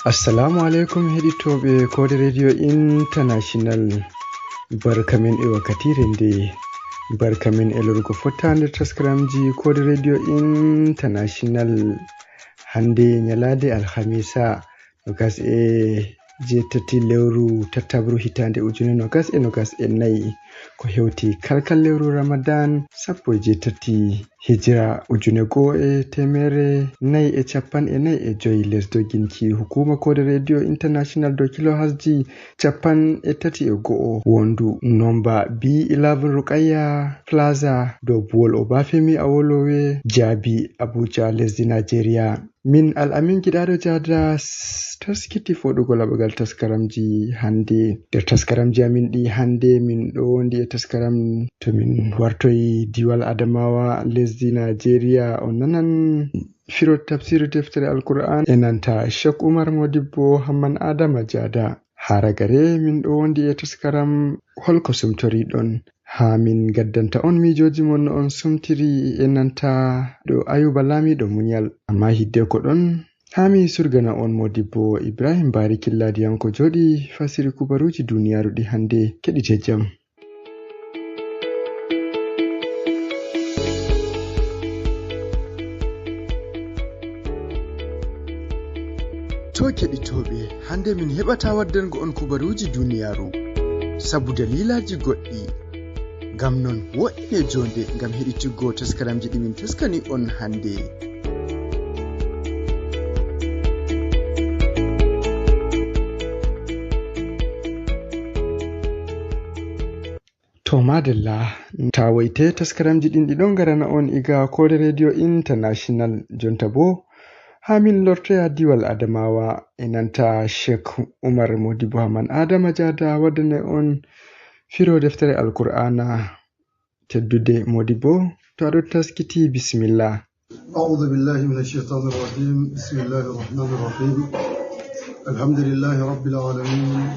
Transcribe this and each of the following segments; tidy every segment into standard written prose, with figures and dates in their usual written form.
Assalamu alaikum heɗitoɓe Kode Radio International. Barkamin e wakkatire nde. Barkamin e lorgo fottande taskaramji Kode Radio International. Hande nyalade Alhamisa nogas e jettati lewru tattabru hitande ujune nogas e nayi ko hewti kalkal lewru Ramadan sappo e jettati hijira ujune go e temere nayi e capan e nayi e joyi lesdo ginki hukuma Kode Radio International do kilo hasji capan e tati e go'o wondu nomba B11 Rukaya Plaza do Buwol Obafemi Awolowe Jabi Abuja lesdi Nigeria. Min Al-Amin giɗaɗo jada taskiti foɗugo laɓagal taskaramji hande. Nder taskaramji amin ɗi hande min ɗo wondi e taskaram to min wartoyi diwal Adamawa lesdi Nigeria on nanan firo tafsiru deftere Al-Qur'an e nanta Sheikh Umar Modibbo Hamman Adama Jada. Haragare min ɗo wondi e taskaram holko sumtori ɗon ha min gaddanta on mijoji mon on sumtiri e nanta ɗo Ayuba Lamiɗo Munyal. Amma hidde ko ɗon ha mi surgana on Modibbo Ibrahim Bari Killadiyanko joɗi fasiri kubaruji duniyaru ɗi hande. Keɗite jam. To keɗitoɓe, hande min heɓata waddango on kubaruji duniyaru sabu dalilaji goɗɗi. Gam non woɗɗe jonde gam heɗitiggo taskaramji ɗi min taskani on hande. To madalla ta waite taskaramji ɗin ɗiɗon garana on iga Kode Radio International. Jonta bo ha min lortoya diwal Adamawa e nanta Sheikh Umar Modibbo Hamman Adama Jada waddane on firo deftere Al-Qur'ana. Teddude Modibbo to aɗo taskiti bismillah. أعوذ بالله من الشيطان الرجيم بسم الله الرحمن الرحيم الحمد لله رب العالمين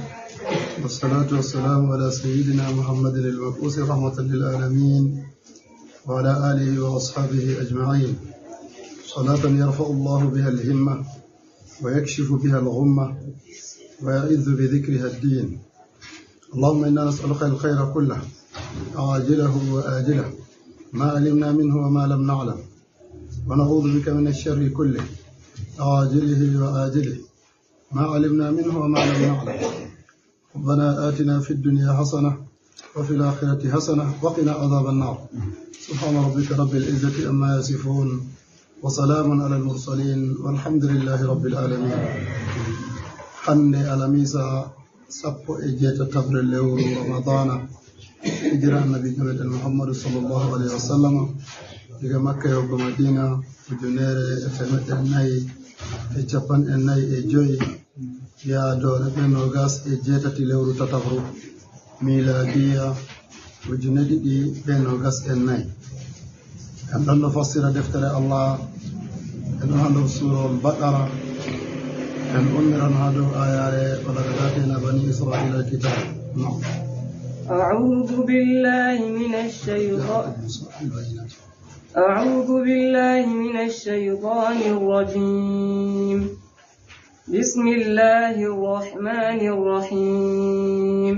والصلاة والسلام على سيدنا محمد المبعوث رحمة للعالمين وعلى آله وأصحابه أجمعين صلاة يرفع الله بها الهمة ويكشف بها الغمة ويعز بذكرها الدين. اللهم إنا نسألك الخير كله عاجله وآجله ما علمنا منه وما لم نعلم ونعوذ بك من الشر كله عاجله وآجله ما علمنا منه وما لم نعلم. ربنا آتنا في الدنيا حسنة وفي الآخرة حسنة وقنا عذاب النار. سبحان ربك رب العزة عما يصفون وسلام على المرسلين والحمد لله رب العالمين. حن ألميسا sappo e jeetatabre lewru Ramadana hijira annabi Muhammad sallallahu alaihi wasallam daga Makka yobbo Madina ujunere e temeɗɗe nayi e capanɗe nayi e joyi yaado ɗe nogas e jeetati lewru tatabru miladiya ujune ɗiɗi e nogas e nayi. En ɗon ɗo fassira deftere Allah en ɗon hando surol Baqara en أمرا هذا آيات ولقد آتينا بني إسرائيل الكتاب. أعوذ بالله من الشيطان الرجيم. بسم الله الرحمن الرحيم.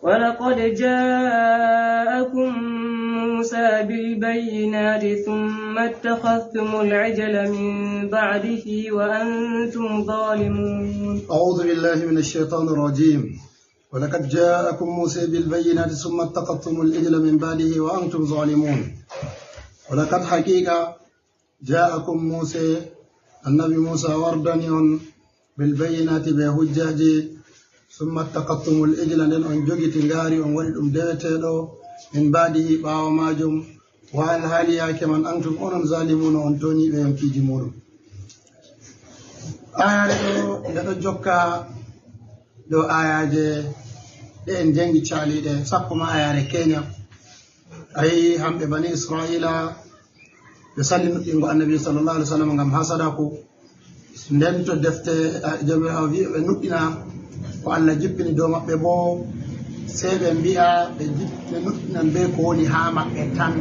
ولقد جاءكم موسى بالبينات ثم اتخذتم العجل من بعده وأنتم ظالمون. أعوذ بالله من الشيطان الرجيم. ولقد جاءكم موسى بالبينات ثم اتخذتم العجل من بعده وأنتم ظالمون. ولقد حقيقة جاءكم موسى النبي موسى وردني بالبينات بهجاج ثم اتخذتم العجل لن أنجوجي تنغاري ونولدم دوتيدو من بعده باو ماجم وعن حاليا كمن أنتم أنم ظالمون وأنتوني بيمكي جمون. آيات جوكا دو آيات ɗen jangi caliɗe sappo ma ayare Kenya ayi hamɓe bani Israila ɓe salli nuɗɗingo annabi sallallahu alaihi wasallam ngam hasada ko nden to defte jami'a wi ɓe nuɗɗina ko Allah jippini dow maɓɓe bo sey ɓe mbi'a ɓe nuɗɗinan be ko woni ha maɓɓe tan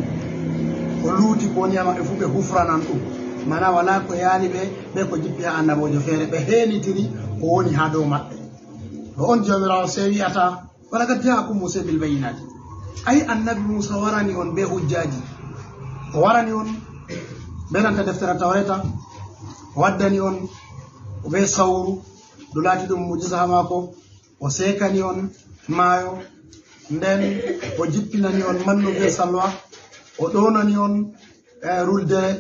ko luuti ko woni ha maɓɓe fu ɓe hufranan ɗum mana wala ko yaali ɓe ko jippi ha annabojo feere ɓe heenitiri ko woni ha dow maɓɓe ɗo on jomirawo se wiyata wala kad jaakum musa bil bayinati ay annabi musa warani on be hujjaji o warani on be nanta deftere tawreta waddani on be sawru ɗo laati ɗum mujiza ha maako o sekani on maayo nden o jippinani on mannu be salwa o ɗonani on ruldere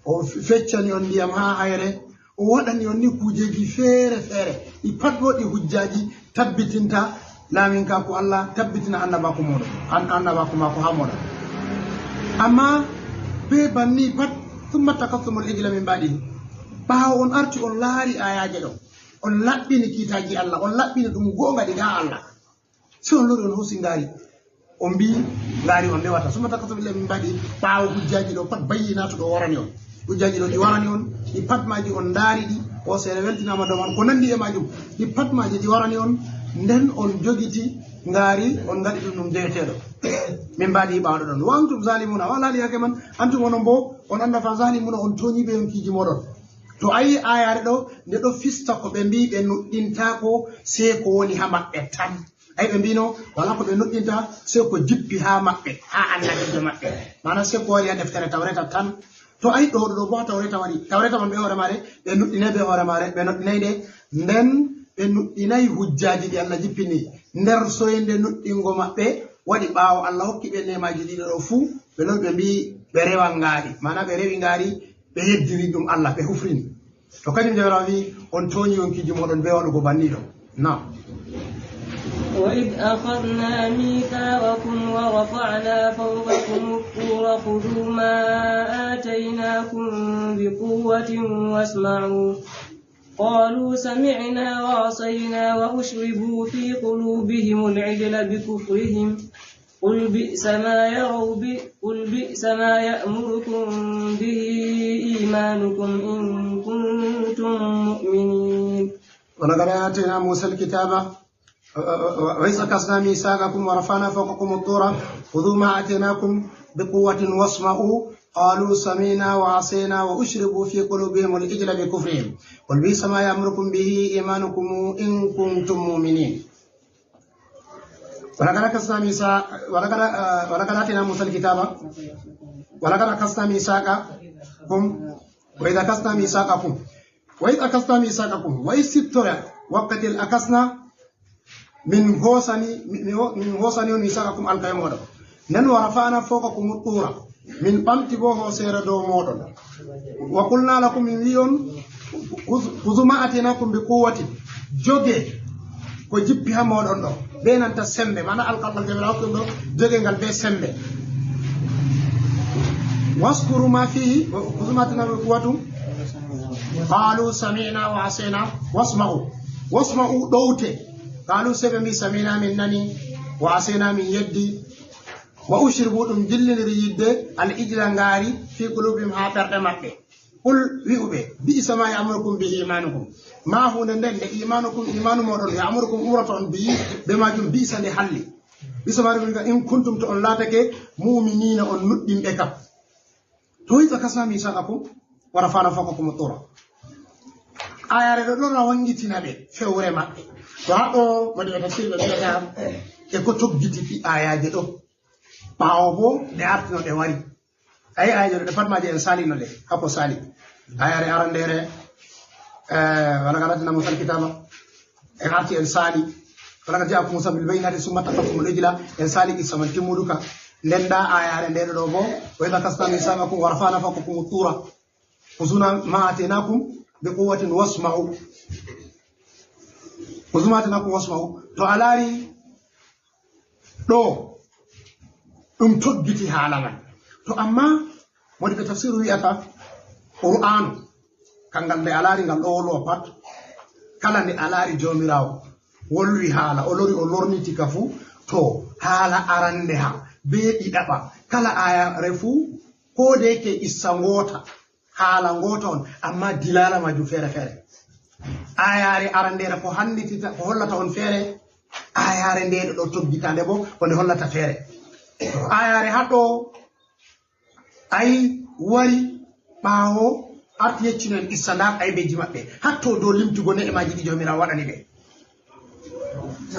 o feccani on ndiyam ha hayre o waɗani on ni kujeji feere feere ɗi pat bo ɗi hujjaji tabbitinta laamin ka ko Allah tabbitina annabako moɗon annabako mako ha moɗon amma be banni pat summa takassumul ijla min baɗihi ɓaawo on arti on laari ayaje ɗo on laɓɓini kiitaji Allah on laɓɓini ɗum gonga ɗi ga Allah si on lori on hosi ngaari on mbi ngaari on ndewata summa takassumul ijla min baɗihi ɓaawo hujjaji ɗo pat bayyinatu ɗo warani on hujjaji ɗo ɗi warani on ɗi pat maji on ndaari ɗi o seere weltinama dow man ko nandi e majum ɗi pat maji ɗi warani on nden on jogiti ngaari on ngaɗi ɗum ɗum jeeteɗo min mbaɗi ɓawɗo ɗon wa antum zalimuna walaali hake man antum onon bo on anda fa zalimuna on toñiɓe yonkiji moɗon to ayi ayare ɗo nde ɗo fista ko ɓe mbi ɓe nuɗɗintako se ko woni ha maɓɓe tan ay ɓe mbino wala ko ɓe nuɗɗinta se ko jippi ha maɓɓe ha annabijo maɓɓe mana se ko wari ha deftere tawreta tan to ayi ɗo ɗo bo tawreta waɗi tawreta man ɓe hoore mare ɓe nuɗɗinay ɓe hoore mare ɓe nuɗɗinay nde nden ɓe nuɗɗinayi hujjaji ɗi Allah jippini nder soyde nuɗɗingo maɓɓe waɗi ɓaawo Allah hokki ɓe nemaji ɗiɗo ɗo fuu ɓe ɗon ɓe mbi ɓe rewa ngaari mana ɓe rewi ngaari ɓe yeddiri ɗum Allah ɓe hufrini to kañum jawra wi on tooñi yonkiji moɗon be waɗugo banniɗo nam وإذ أخذنا ميثاقكم ورفعنا فوقكم الطور خذوا ما آتيناكم بقوة واسمعوا قالوا سمعنا وعصينا وأشربوا في قلوبهم العجل بكفرهم قل بئس ما يأمركم به إيمانكم إن كنتم مؤمنين ولقد آتينا موسى الكتاب وإذ أخذنا ميثاقكم ورفعنا فوقكم الطور خذوا ما آتيناكم بقوة واسمعوا قالوا سمعنا وعصينا وأشربوا في قلوبهم العجل بكفرهم قل بئس ما يأمركم به إيمانكم إن كنتم مؤمنين ولقد آتينا موسى الكتاب ولقد أخذنا ميثاقكم وإذ أخذنا ميثاقكم وإذ ستر وقت الأخذنا من غوصني ميثاقكم القيام نن ورفعنا فوقكم الطور من بامتي بو سير دو مودون وقلنا لكم من ليون خذوا ما اتيناكم بقوه جوجي ko jippi ha modon do be nanta sembe mana alqabal jabra ko do joge ngal be sembe waskuru ma fihi khudhu ma atiinakum biquwwatin qalu sami'na wa asayna wasma'u dowte qalu sebe mi sami'na min nani wa asayna min yeddi wa ushribu ɗum jilliniri yidde al ijla ngaari fi qulubihim ha ɓerɗe maɓɓe qul wi'uɓe bi'sa ma ya'murukum bihi imanukum ma hunde nden nde imanu moɗon ya'murukum umrata on bihi ɓe majum bi'sa nde halli bi'sa ma ɗum in kuntum to on laatake mu'minina on nuɗɗinɓe kam to yiɗa kasna misaqakum wa rafa'na fawqakum at-tura ayare ɗo ɗon wangitina ɓe fewre maɓɓe to haɗo waɗi ɓe tafsir ɓe mbiyata e ko toggiti ɗi ayaje ɗo ɓaawo bo ɗe artino ɗe wari ayi ayaje ɗe pat maji en salino ɗe hapo sali ayare arandere walaqad atina musa alkitaba en arti en sali walaqad ja'akum musa bil bayyinati summa taqaffumul ijla en sali qissa man timmuduka nden da ayare ndeɗo ɗo bo wa idha kasna misaqakum wa rafa'na fawqakum at-tura khudhuna ma atinakum bi quwwatin wasma'u khudhu ma atinakum wasma'u to alari ɗo ɗum toggiti haala man to amma woni ɓe tafsiru wi'ata qur'anu kangal nde alaari ngal ɗo wolwa pat kala nde alaari jomirawo wolwi haala o lori o lorniti ka fuu to haala arande ha be ɗiɗaɓa kala ayare fuu ko deke issa ngota haala ngota on amma dilala majum feere feere ayare arandere ko handitita ko hollata on feere ayare ndeɗo ɗo toggitande bo wonde hollata feere ayare haɗo ayi wari ɓaawo arti yeccino en issa nda aybeji maɓɓe hatto dow limtugo ne'emaji ɗi jomirawo waɗani ɓe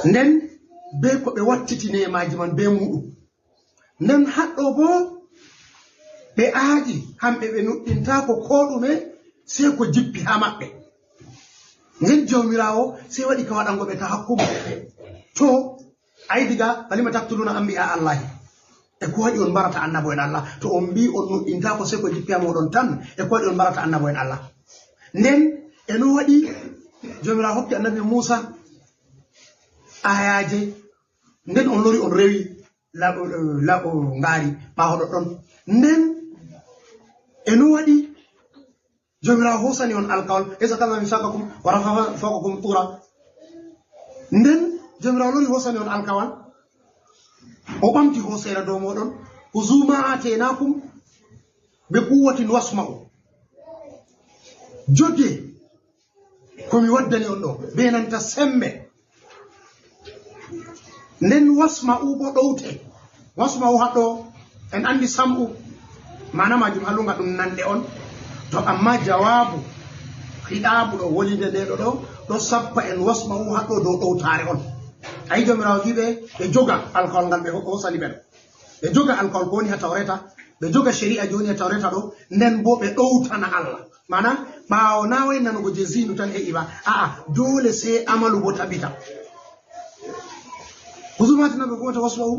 nden be ko ɓe wattiti ne'emaji man be muɗum nden haɗɗo bo ɓe aaƴi hamɓe ɓe nuɗɗintako ko ɗume sey ko jippi ha maɓɓe nden jomirawo sey waɗi ka waɗango ɓe ta hakkumo to ayi diga falima taktuluna anbiya allahi e ko waɗi on mbarata annabo en Allah to on mbi on nuɗɗintako sey ko jippi ha moɗon tan e ko waɗi on mbarata annabo en Allah nden eno waɗi jomirawo hokki annabi Musa ayaje nden on lori on rewi laɓo ngaari ɓaawo ɗoɗɗon nden eno waɗi jomirawo hosani on alkawal esatana misakakum wa rafa'a fawqakum tura nden jomirawo lori hosani on alkawal o ɓamti hosere dow moɗon huzuma atenakum be quwwatin wasma'u jodde komi waddani on ɗo be nanta sembe nden wasma'u bo ɗowte wasma'u haɗo en andi sam'u mana majum halunga ɗum nande on to amma jawabu hiɗabu ɗo wolide nde ɗo sappa en wasma'u haɗo dow ɗowtare on ayi jomirawo wiɓe ɓe joga alkawal ngal ɓe hosani ɓen ɓe joga alkawal ko woni ha tawreta ɓe joga shari'a joni ha tawreta ɗo nden bo ɓe ɗowtana Allah mana ɓaawo na way nanugo je zinu tan e iba aa dole sey amalu bo tabita husumatina ɓe gomata wasma'u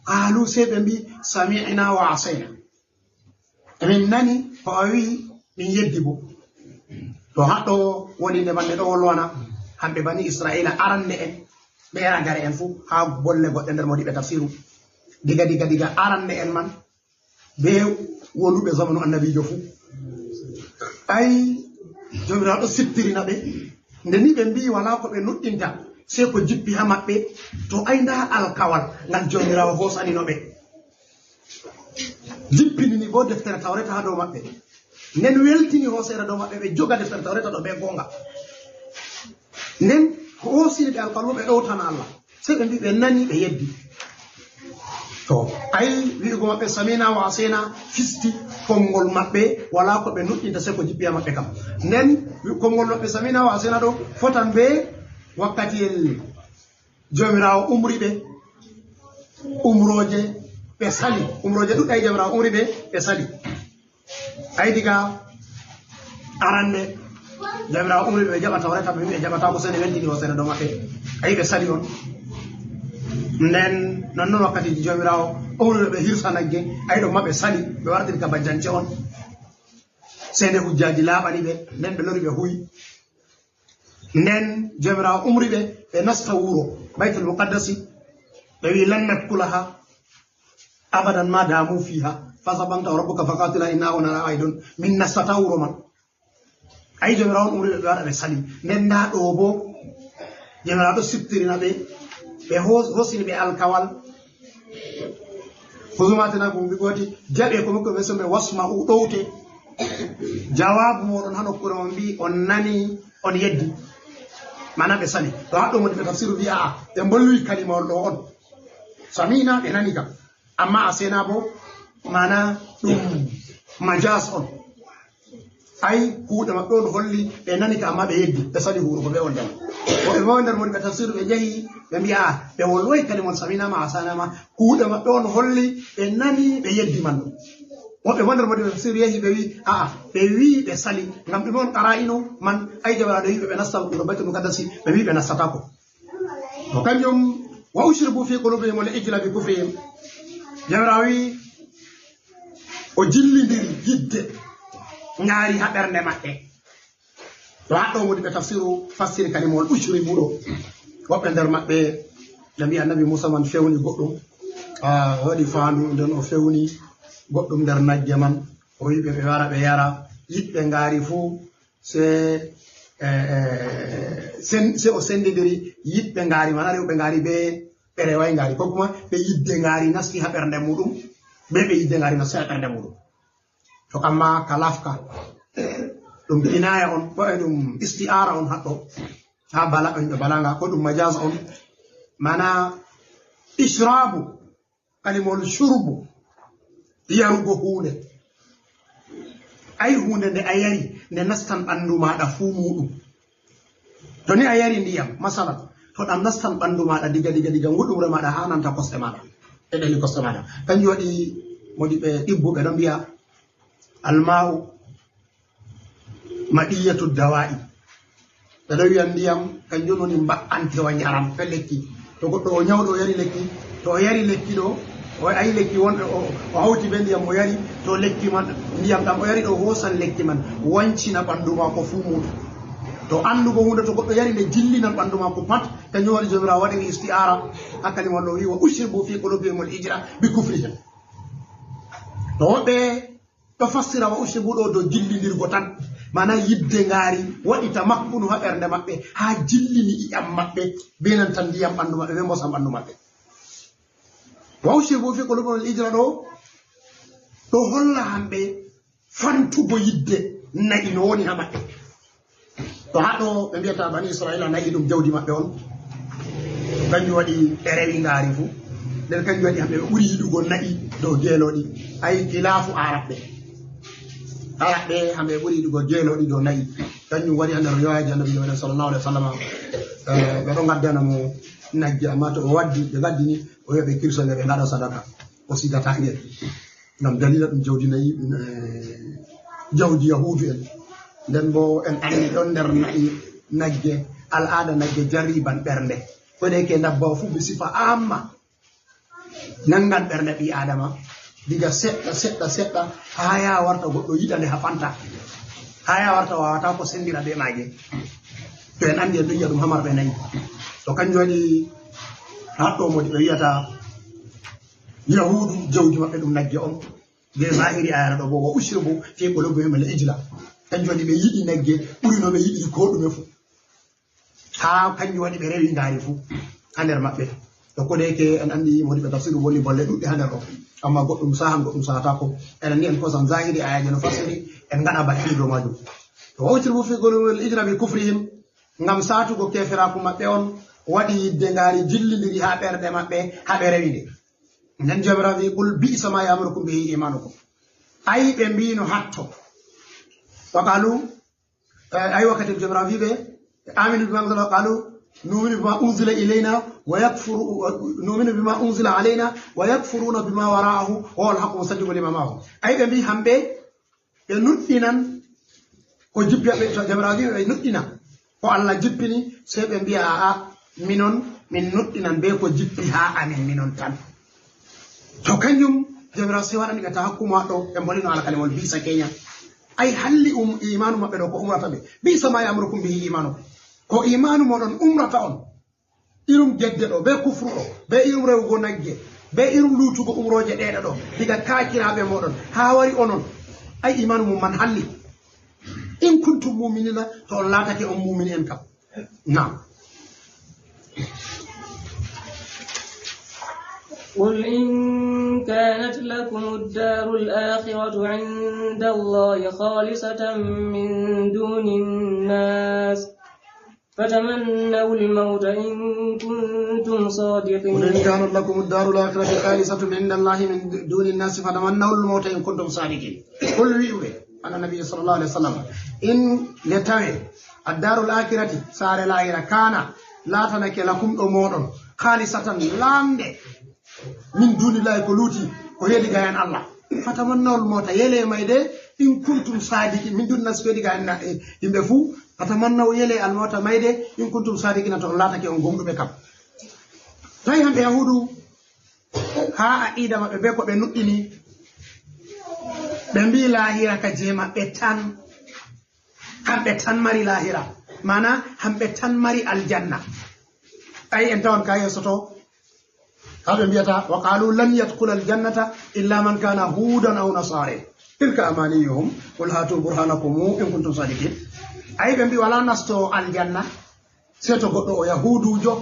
qalu sey ɓe mbi sami'na wa asayna emin nani ko a wi min yeddi bo to haɗɗo woni nde manne ɗo wolwana hamɓe bani israila aranne en ɓe ragare en fuu ha bolle goɗɗe nder modiɓe tafsiru diga aranne en man be woluɓe zamanu annabijo fuu ay jomirawo ɗo sittirina ɓe nde ni ɓe mbi wala ko ɓe nuɗɗinta sey ko jippi ha maɓɓe to ay nda alkawal ngal jomirawo hosanino ɓe jippinini bo deftere tawreta ha dow maɓɓe nden weltini hosere dow maɓɓe ɓe joga deftere tawreta ɗo ɓe gonga nden ko hosini ɓe alkawal ɓe ɗowtana Allah sey ɓe mbi ɓe nani ɓe yeddi to ay wi'ugo maɓɓe samina wa asena fisti konngol maɓɓe wala ko ɓe nuɗɗinta sey ko jippi ha maɓɓe kam nden konngol maɓɓe samina wa asena ɗo fotan be wakkatiyel jomirawo umri ɓe umroje ɓe sali umroje ɗuɗɗay jomirawo umri ɓe sali ay diga arande jomirawo umri ɓe jaɓa tawreta ɓe ɓe jaɓata ko sene weltini hosere dow maɓɓe ayi ɓe sali on nden nonnoon wakkati jomirawo umri ɓe hirsa nagge ay ɗo maɓe sali ɓe wartiri ka bajjance on sende hujjaji laaɓani ɓe nden ɓe lori ɓe huyi nden jomirawo umri ɓe nasta wuro baytul muqaddasi ɓe wi lan nakkulaha abadan ma damu fiha fasabanta rabbuka faqatila inna ona aidun min nastata wuro man ay jomirawo umri ɓe waɗa ɓe sali nden nda ɗo bo jomirawo ɗo siftirina ɓe hosini ɓe alkawal husumatina ko mbi goti jaɓe ko mikko ɓe so ɓe wasma'u ɗowte jawabu moɗon ha nokkure on mbi on nani on yeddi mana ɓe sali to haɗɗo modi ɓe tafsiru mbi aa ɓe mbolwi kalimawol ɗo on samina ɓe nani kam amma a sena bo mana ɗum majas on ay kuuɗe maɓɓe on holli ɓe nani ka amma ɓe yeddi ɓe sali huuro ko ɓe on ndema woɓe mawi nder modi ɓe tafsiru ɓe jeehi ɓe mbiya ɓe wolwoy kalimol saminama a sanama kuuɗe maɓɓe on holli ɓe nani ɓe yeddi man ɗum woɓɓe mo nder modi ɓe tafsiru yehi ɓe wi aa ɓe wi ɓe sali ngam ɗume on qara'ino man ay jawaraɗo wi ɓe nasta ɗo baytul muqaddasi ɓe wi ɓe nastatako to kanjum wa ushribu fi qulubihim al ijla bi kufrihim jawra wi o jillidiri yidde ngaari ha ɓernde maɓɓe to haɗɗo modi ɓe tafsiru fassiri kalimol ushribu ɗo woɓɓe nder maɓɓe ɓe mbi annabi Musa man fewni goɗɗum waɗi faandu nden o fewni goɗɗum nder nagge man o yiɓe ɓe wara ɓe yara yiɓɓe ngaari fuu se o sendidiri yiɓɓe ngaari man rewɓe ngaari be ɓe reway ngaari ko kuma ɓe yidde ngaari nasti ha ɓernde muɗum be ɓe yidde ngaari nasti ha ɓernde muɗum to amma ka lafka ɗum inaya on ko e ɗum isti'ara on haɗɗo ha balanga ko ɗum majaz on mana ishrabu kalimol shurbu yarugo hunde ay hunde nde a yari nde nastan ɓanndu maɗa fuu muɗum to ni a yari ndiyam masalan to ɗam nastan ɓanndu maɗa diga nguɗumre maɗa ha nanta kosɗe maɗa e ɗeli kosɗe maɗa kanjum waɗi modi ɓe ɗibbuɓe ɗon mbiya alma'u maɗiyatu dawa'i ɓe ɗo wiya ndiyam kanjum woni mba'antewa njaram fe lekki to goɗɗo o nyawɗo o yari lekki to o yari lekki ɗo o ayi lekki wonɗo o hawti be ndiyam o yari to lekki man ndiyam ɗam o yari ɗo hosan lekki man wancina ɓanndu mako fuu muɗum to andugo hunde to goɗɗo yari nde jillinan ɓanndu mako pat kañum waɗi jomirawo waɗiri istiara hakkalimon ɗo wi wa ushribu fi qulubihim al ijra bi kufrihim to woɓɓe ɗo fassira wa ushribu ɗo dow jillidirgo tan mana yidde ngaari waɗi ta makkunu ha ɓernde maɓɓe ha jillini ƴiƴam maɓɓe be nanta ndiyam ɓanndu maɓɓe ɓe mbosa ɓanndu maɓɓe wa ushribu fi qulubihim al ijra ɗo holla hamɓe fantugo yidde nayi no woni ha maɓɓe to haɗo ɓe mbiyata bani israila nayi ɗum jawdi maɓɓe on kanjum waɗi ɓe rewi ngaari fuu nden kanjum waɗi hamɓe ɓe ɓuri yiɗugo nayi dow geeloɗi ay gilafu araɓɓe hamɓe ɓuri yiɗugo geeloɗi dow nayi kanjum waɗi ha nder riwayaji annabi meɗen sallallahu alaihi wa sallam ɓe ɗo gaddana mo nagge amma to ɓe waddi ɓe gaddini o wiya ɓe kirsoɓe ɓe gaɗa sadaka o sigata ngel ngam dalila ɗum jawdi nayi jawdi yahudu en nden bo en andi ɗon nder nayi nagge al'ada nagge jarriban ɓernde koɗe ke dabbawa fuu ɓe sifa amma nangan ɓernde ɓi adama diga seɗɗa ha ya warta goɗɗo yiɗa nde ha fanta ha ya warta wawata ko sendira be maage to en andi en ɗo yiya ɗum hamarɓe nayi to kanjum waɗi haɗɗo modi ɓe wiyata yahudu jawdi maɓɓe ɗum nagge on be zahiri ayara ɗo bo wa ushribu fi qulubihim al ijla kanjum waɗi ɓe yiɗi nagge ɓuri no ɓe yiɗi ko ɗume fuu ha kanjum waɗi ɓe rewi ngaari fuu ha nder maɓɓe to kodeke en andi modi ɓe tafsiru woni bolle ɗuɗɗe ha nder ɗo amma goɗɗum sahan goɗɗum sahatako enen ni en kosan zahiri ayaji no fasiri en gaɗa baɗɗiri dow majum to wa ushribu fi qulubihim al ijla bi kufrihim ngam satugo keferaku maɓɓe on waɗi yidde ngaari jillidiri ha ɓerɗe maɓɓe ha ɓe rewi nde nden jomirawo wi qul bi'sa ma yamurukum bihi imanukum ayi ɓe mbino hatto wa qalu ay wakkati jomirawo wiɓe aminu bima unzila wa qalu numinu bima unzila ilayna wa yakfuru numinu bima unzila alayna wa yakfuruna bima wara'ahu wa huwa al-haqqu musaddiqun lima ma'ahu ay ɓe mbi hamɓe ɓe nuɗɗinan ko jippi ɓe jomirawo wiɓe ɓe nuɗɗina ko Allah jippini sey ɓe mbiya aa minon min nuɗɗinan be ko jippi ha amin minon tan to kanjum jomirawo sey waɗani ɓe ta hakkuma ɗo ɓe mbolino alkalimol bisa keña ay halli imanu maɓɓe ɗo ko umrata ɓe bisa ma yamurukum bihi imanu ko imanu moɗon umrata on irum gedde ɗo be kufru ɗo be irum rewugo nagge be irum lutugo umroje ɗeɗe ɗo diga kakiraɓe moɗon ha wari onon ay imanu mum man halli in kuntum muminina to on laatake on mumini en kam nam قل إن كانت لكم الدار الآخرة عند الله خالصة من دون الناس فتمنوا الموت إن كنتم صادقين. قل إن كانت لكم الدار الآخرة خالصة عند الله من دون الناس فتمنوا الموت إن كنتم صادقين. قل ويوي أنا النبي صلى الله عليه وسلم إن لتوي الدار الآخرة سار الآخرة كان لا تنك لكم أمور خالصة لامد min dunillahi ko luuti ko heedi ga hen Allah fatamannawol mota yele mayde in kuntum sadiki min dunna so heedi ga hen yimɓe fuu fatamannaw yele almota mayde in kuntum sadikina to on laatake on gomɗuɓe kam tawi hamɓe yahudu ha aqida maɓɓe be ko ɓe nuɗɗini ɓe mbi lahira ka je maɓɓe tan hamɓe tan mari lahira mana hamɓe tan mari aljanna ay en tawan ka yesoto هذا بيتا وقالوا لن يدخل الجنة إلا من كان هودا أو نصارى تلك أمانيهم قل هاتوا برهانكم إن كنتم صادقين أي بمبي ولا نستو الجنة سيتو قدو يهود جو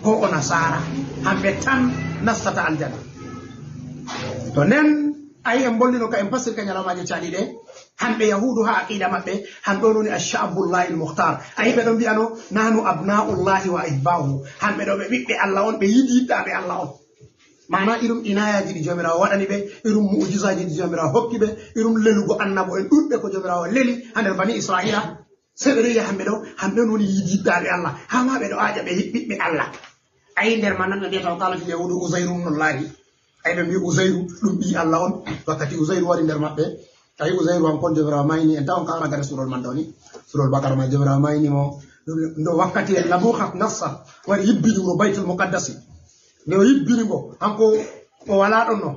هو نصارى هم بتان نستطع الجنة تونن أي أمبولينو كأمبسر كنيرا ما جتالي ده هم بيهود ها أكيدا ما بي هم دونوني الشعب الله المختار أي بدون بيانو نحن أبناء الله وأحباؤه هم بدون بي الله on be yidi tabe Allah on mana irum inayaji di jomirawo waɗani ɓe irum mu'jizaji di jomirawo hokki ɓe irum lelugo annabo en ɗuɗɓe ko jomirawo leli ha nder bani israila se ɓe rewi hamɓe ɗo hamɓe on woni yidiɗɗaɓe allah ha ma ɓe ɗo aaƴa ɓe ɓiɓɓe allah ayi nder man nan ɓe mbiyata o kalati yahudu usayru nullahi ay ɓe mbi usayru ɗum ɓi allah on wakkati usayru waɗi nder maɓɓe ayi usayru han kon jomirawo mayni en taw on kala gare surol man ɗo ni surol bakara ma jomirawo mayni mo ndo wakkati en Nabukat Nassar wari yibbini mo baytul muqaddasi nde o yibbini ngo hanko o wala ɗon no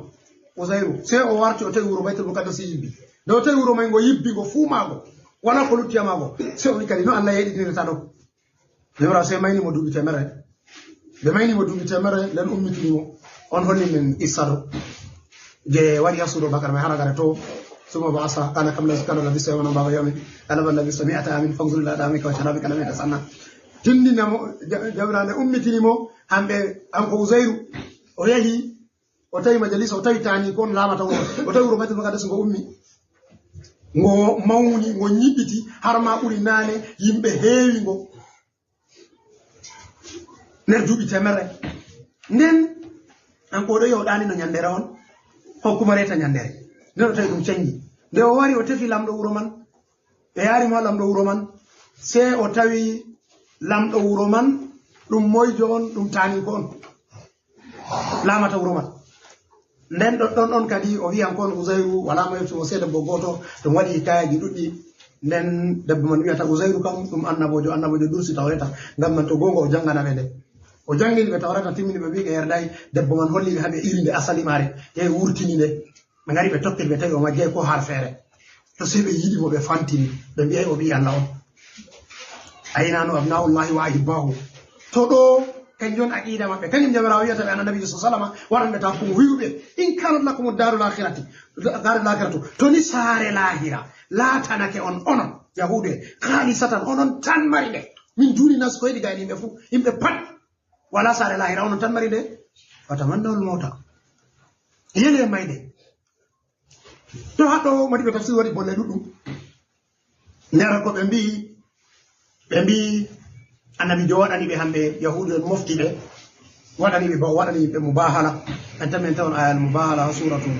usayru se o warti o tawi wuro baytul muqaddasi yibbi nde o tawi wuro may ngo yibbi ngo fuu maago wala ko luttiyamago se o wi kadi no allah yeɗitinirta ɗo jomirawo se mayni mo duuɓi temere ɓe mayni mo duuɓi temere nden ummitinimo on holli men issa ɗo je waɗi ha suuɗo bakara may haragare to ثم بعث قال كم كانوا لبث يوما بعض يوم قال بل لبثت 100 عام فانظر الى دامك وشرابك لم يتسنى تندنا جبران امتي مو hambe am ko uzairu o yahi o tawi majalisa o tawi tani kon lamata o tawi robatul maqdis ngo ummi ngo mawni ngo nyibiti har ma ɓuri nane yimɓe heewi ngo nder duuɓi temere nden an ko ɗo yewɗani no nyandere on hokkuma reta nyandere nden o tawi ɗum canji nde o wari o tefi lamɗo wuro man ɓe yarimo lamɗo wuro man se o tawi lamɗo wuro man ɗum moyjo on ɗum tani ko on lamata wuro man nden ɗon on kadi o wiyan kon usayru wala mo yettimo seeɗa bo goto ɗum waɗi hikayaji ɗuɗɗi nden debbo man wiyata usayru kam ɗum annabojo dursi tawreta ngam man to gonga o janggana ɓe nde o janggini ɓe tawreta timmini ɓe mbi ɓe yerdayi debbo man holli ɓe haɓe irinde asali mare yehi wurtini nde ɓe gari ɓe tokkiri ɓe tawi o majjey ko har feere to se ɓe yiɗimo ɓe fantini ɓe mbiyay o ɓi allah on aynano abnaullahi wa ahibbahu to ɗo kanjon aqida maɓɓe kañum jomirawo wiyata ɓe annabi sa salama waɗanɓe tan komo wiwɓe in kanat lakum darul akhiratu toni saare lahira laatanake on onon yahude halisatan onon tan mari nde min juuni nas ko heɗi gayni yimɓe fuu yimɓe pat wala saare lahira onon tan mari nde fatamannawol mawta yele mayde to haɗo madiɓe tafsir waɗi bolle ɗuɗɗum nder ko ɓe mbi annabi jo waɗani ɓe hamɓe yahudu en mofti ɓe waɗani ɓe mubahala en tamen tawon ayal mubahala ha suratu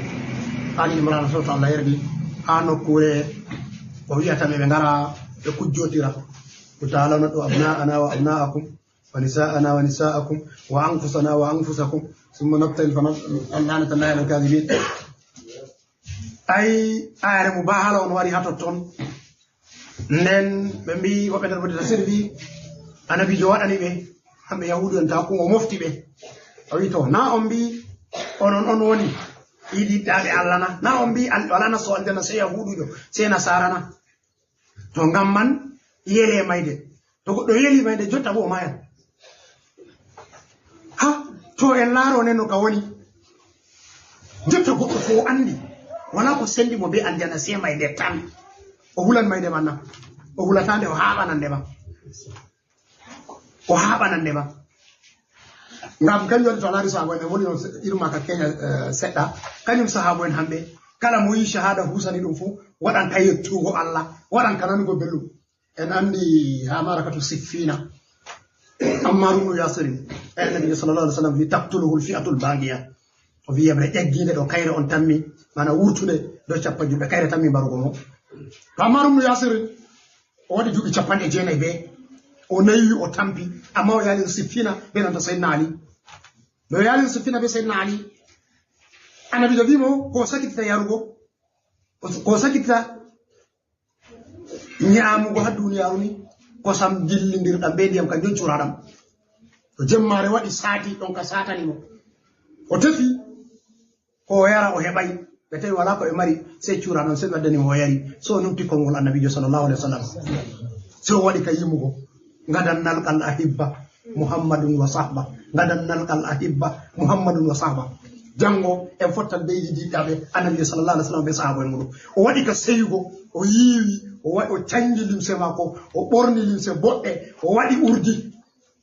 ali imran suratu allah yerdi ha nokkure o wiyataɓe ɓe ngara ɓe kujjotira ko taalawna ɗo abna'ana wa abna'akum wa nisa'ana wa nisa'akum wa anfusana wa anfusakum summa nabtahil fa lanatallahi alal kadhibin ay ayare mubahala on wari ha totton nden ɓe mbi woɓɓe nder bodita servi annabi jo waɗani ɓe hamɓe yahudu en ta ko o mofti ɓe o wi to na on mbi onon on woni yiɗiɗɗaɓe allah na on mbi wala nasso aljanna se yahudujo se nasara na to ngam man yele mayde to goɗɗo yeli mayde jotta bo o mayan ha to en laaro nen no ka woni jotta goɗɗo fo andi wala ko sendi mo be aljanna se mayde tan o hulan mayde man na o hulatande o haɓanande ma o haɓanande ma ngam kañum waɗi to alaari sahabo en ɓe woni on irmaka keña seɗɗa kañum sahabo en hamɓe kala mo yi shahada husani ɗum fuu waɗan ka yettugo allah waɗan ka nanugo belɗum en andi ha marakatu siffina ammaru bnu yasirin ɓe nabi sallallah alih w sallam wi taktuluhu lfi'atul bagiya o wi yeɓre ƴegginde ɗo kayre on tammi mana wurtude dow cappa juɓe kayre tammi mbarugo mo to ammaru bnu yasirin o waɗi duuɓi 9 be o nayi o tampi amma o yaalin siffina be nanta seydna ali ɓe o yaalin siffina be seydna ali annabi jo wimo ko sakitita yarugo ko sakitita ñaamugo ha duniyaru ni kosam jillidirɗam be ndiyam ka joncuraɗam to jemmare waɗi saati ɗon ka satanimo o tefi ko o yara o heɓay ɓe tawi wala ko ɓe mari sey cura ɗon sey ɓe addanimo o yari so o numti konngol annabijo sallllahu alih wa sallam so o waɗi ka yimugo ngadan nalqal ahibba muhammadun wa sahba ngadan nalqal ahibba muhammadun wa sahba jango en fottal be yidiɗaɓe annabijo sallallah alih w sallam ɓe sahaba en muɗum o waɗi ka seyugo o yiiwi o canji limse makko o ɓorni limse boɗɗe o waɗi urdi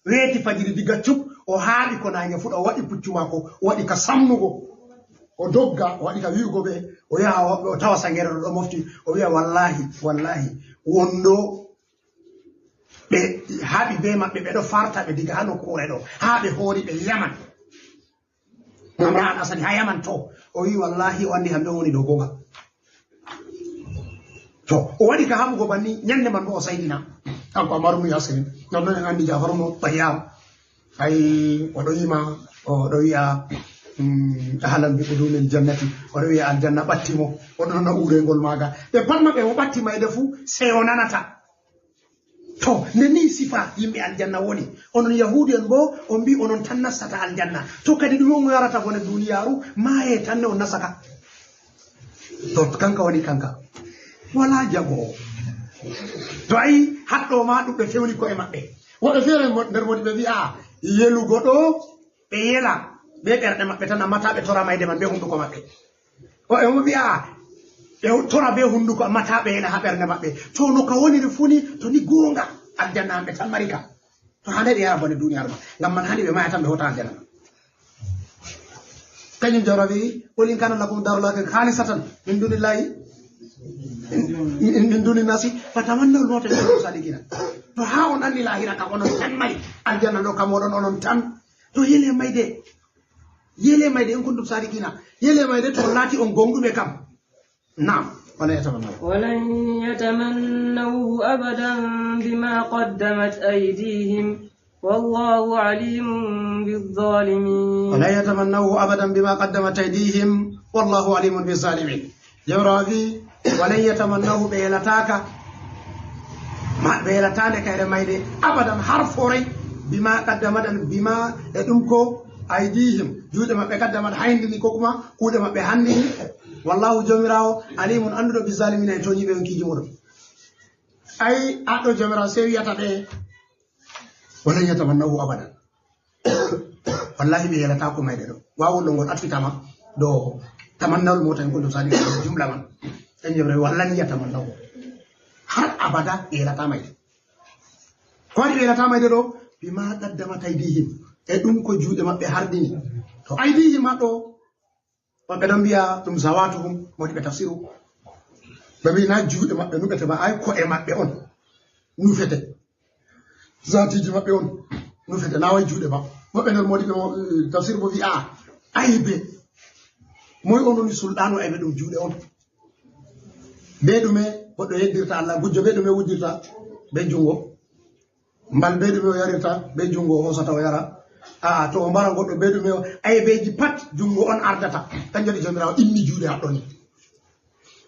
weeti fajiri diga cup o haaɓi ko nange fuɗa o waɗi puccu makko o waɗi ka samnugo o dogga o waɗi ka wi'ugo ɓe o yaha o tawa sangere ɗo mofti o wiya wallahi wonɗo ɓe haaɓi be maɓɓe ɓeɗo farta ɓe diga ha nokkure ɗo haa ɓe hoori ɓe yaman ngam asani ha yaman to o wi wallahi o andi hambe woni do gonga to o wadi ka hamugo banni nyande man o saydina kanko amaru mu yasin non non andi Jafar mo tayyam ay o do yima o do wi'a ahlan bi qudumil jannati o do wi'a aljanna battimo o do na urengol maga be palma be o battima e defu se o nanata to neni sifa yimbe aljanna woni onon yahudi en bo on bi onon tan nasata aljanna to kadi dum mo yarata wona duniyaru maaye tan on nasaka to kanka woni kanka wala jago to ay haddo ma dum be fewni ko e mabbe wodo fere nder modi be wi yelugo do be yela be berde mabbe tan mata be tora mayde man be hunduko mabbe o e mo wi e tora be hunduko mata be yela ha berde mabbe to no ka woni funi to ni gonga aljanna be tan marika to hande be yara bone duniyar ma ngam man hande be maya tan be hota aljanna kanyum jarabi wolin kana lakum darul akhir khalisatan min dunillahi min duni nasi fatamanna al mawta in salikina to ha on andi lahira ka onon tan mari aljanna do kam odon onon tan to yele mayde en kuntum salikina yele mayde to lati on gongume kam naam ولن يتمنوه أبدا بما قدمت أيديهم والله عليم بالظالمين ولا يتمنوه أبدا بما قدمت أيديهم والله عليم بالظالمين جورابي ولن يتمنوه بيلتانك كير مايدي أبدا حرفوري بما قدمت بما يدمكو أيديهم جود ما بقدمت حيندني كوكما كود ما بهندني والله جميراو عليم أندو بالظالمين يتوني بينكي جمهور أي أدو جميراو سيوية تبه ولن يتمنوه أبدا والله بيلتاكو مايدي واو لنغول أتفتما دو تمنوا الموت إن كنتم صادقين جملة من أن يبرئ ولن يتمنوه هر أبدا بيلتا مايدي كواري بيلتا مايدي دو بما قدمت أيديهم edum ko juude mabbe hardini to aydihi maddo mabbe don biya dum zawatuhum modi be tafsiru babi na juude mabbe nubete ba ay ko e mabbe on nufete zatiji mabbe on nufete na way juude ba mabbe nder modi be tafsir bo wi aybe moy ononi sultanu aybe dum juude on be dume goddo yeddirta Allah gujjo be dume wujirta be jungo mbal be dume yarirta be jungo hosata o yara to o mbara goddo be dum ay beji pat jungo on ardata tan jodi jomirawo inni juude haddoni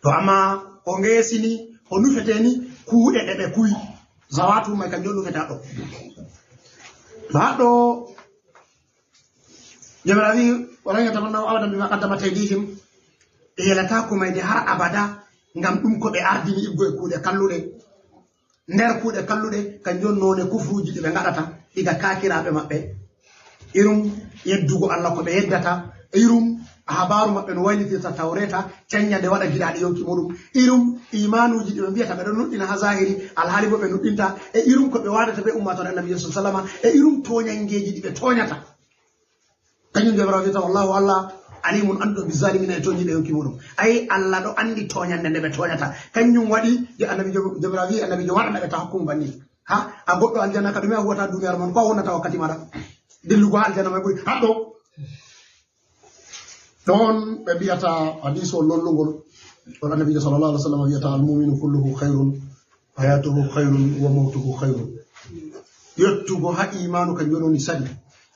to amma o ngesini o nufeteni kuude de be kuyi zawatu may kan jollu feta do haddo jomirawi wala ngata man awadan bima qaddama taydihim yelata ko mayde har abada ngam dum ko be ardini ibgo e kuude kallude nder kuude kallude kan jonnone kufruji de be ngadata diga kakiraabe mabbe irum yeddugo Allah ko be yeddata irum habaru mabbe no waylitirta tawreta canyande wada gidaade yonki modum irum imanuji be biata be don nuddina ha zahiri alhali bo be nuddinta e irum ko be wadata be ummato annabi sallallahu alaihi wasallam e irum toñangeji di be toñata kanyum de brawita wallahu Allah alimun ando bizalimin e toñi be yonki modum ay Allah do andi toñande de be toñata kanyum wadi de annabi jabrawi annabi jo wada be ta hukum banni ha a goddo aljanna ka dum ya wota duniyar man ko wonata wakati mara dillugo aljanna may buri haddo don be biata hadiso lollugol on annabi sallallahu alaihi wasallam biata al mu'minu kulluhu khairun hayatuhu khairun wa mautuhu khairun yottugo ha imanu kan jononi sadi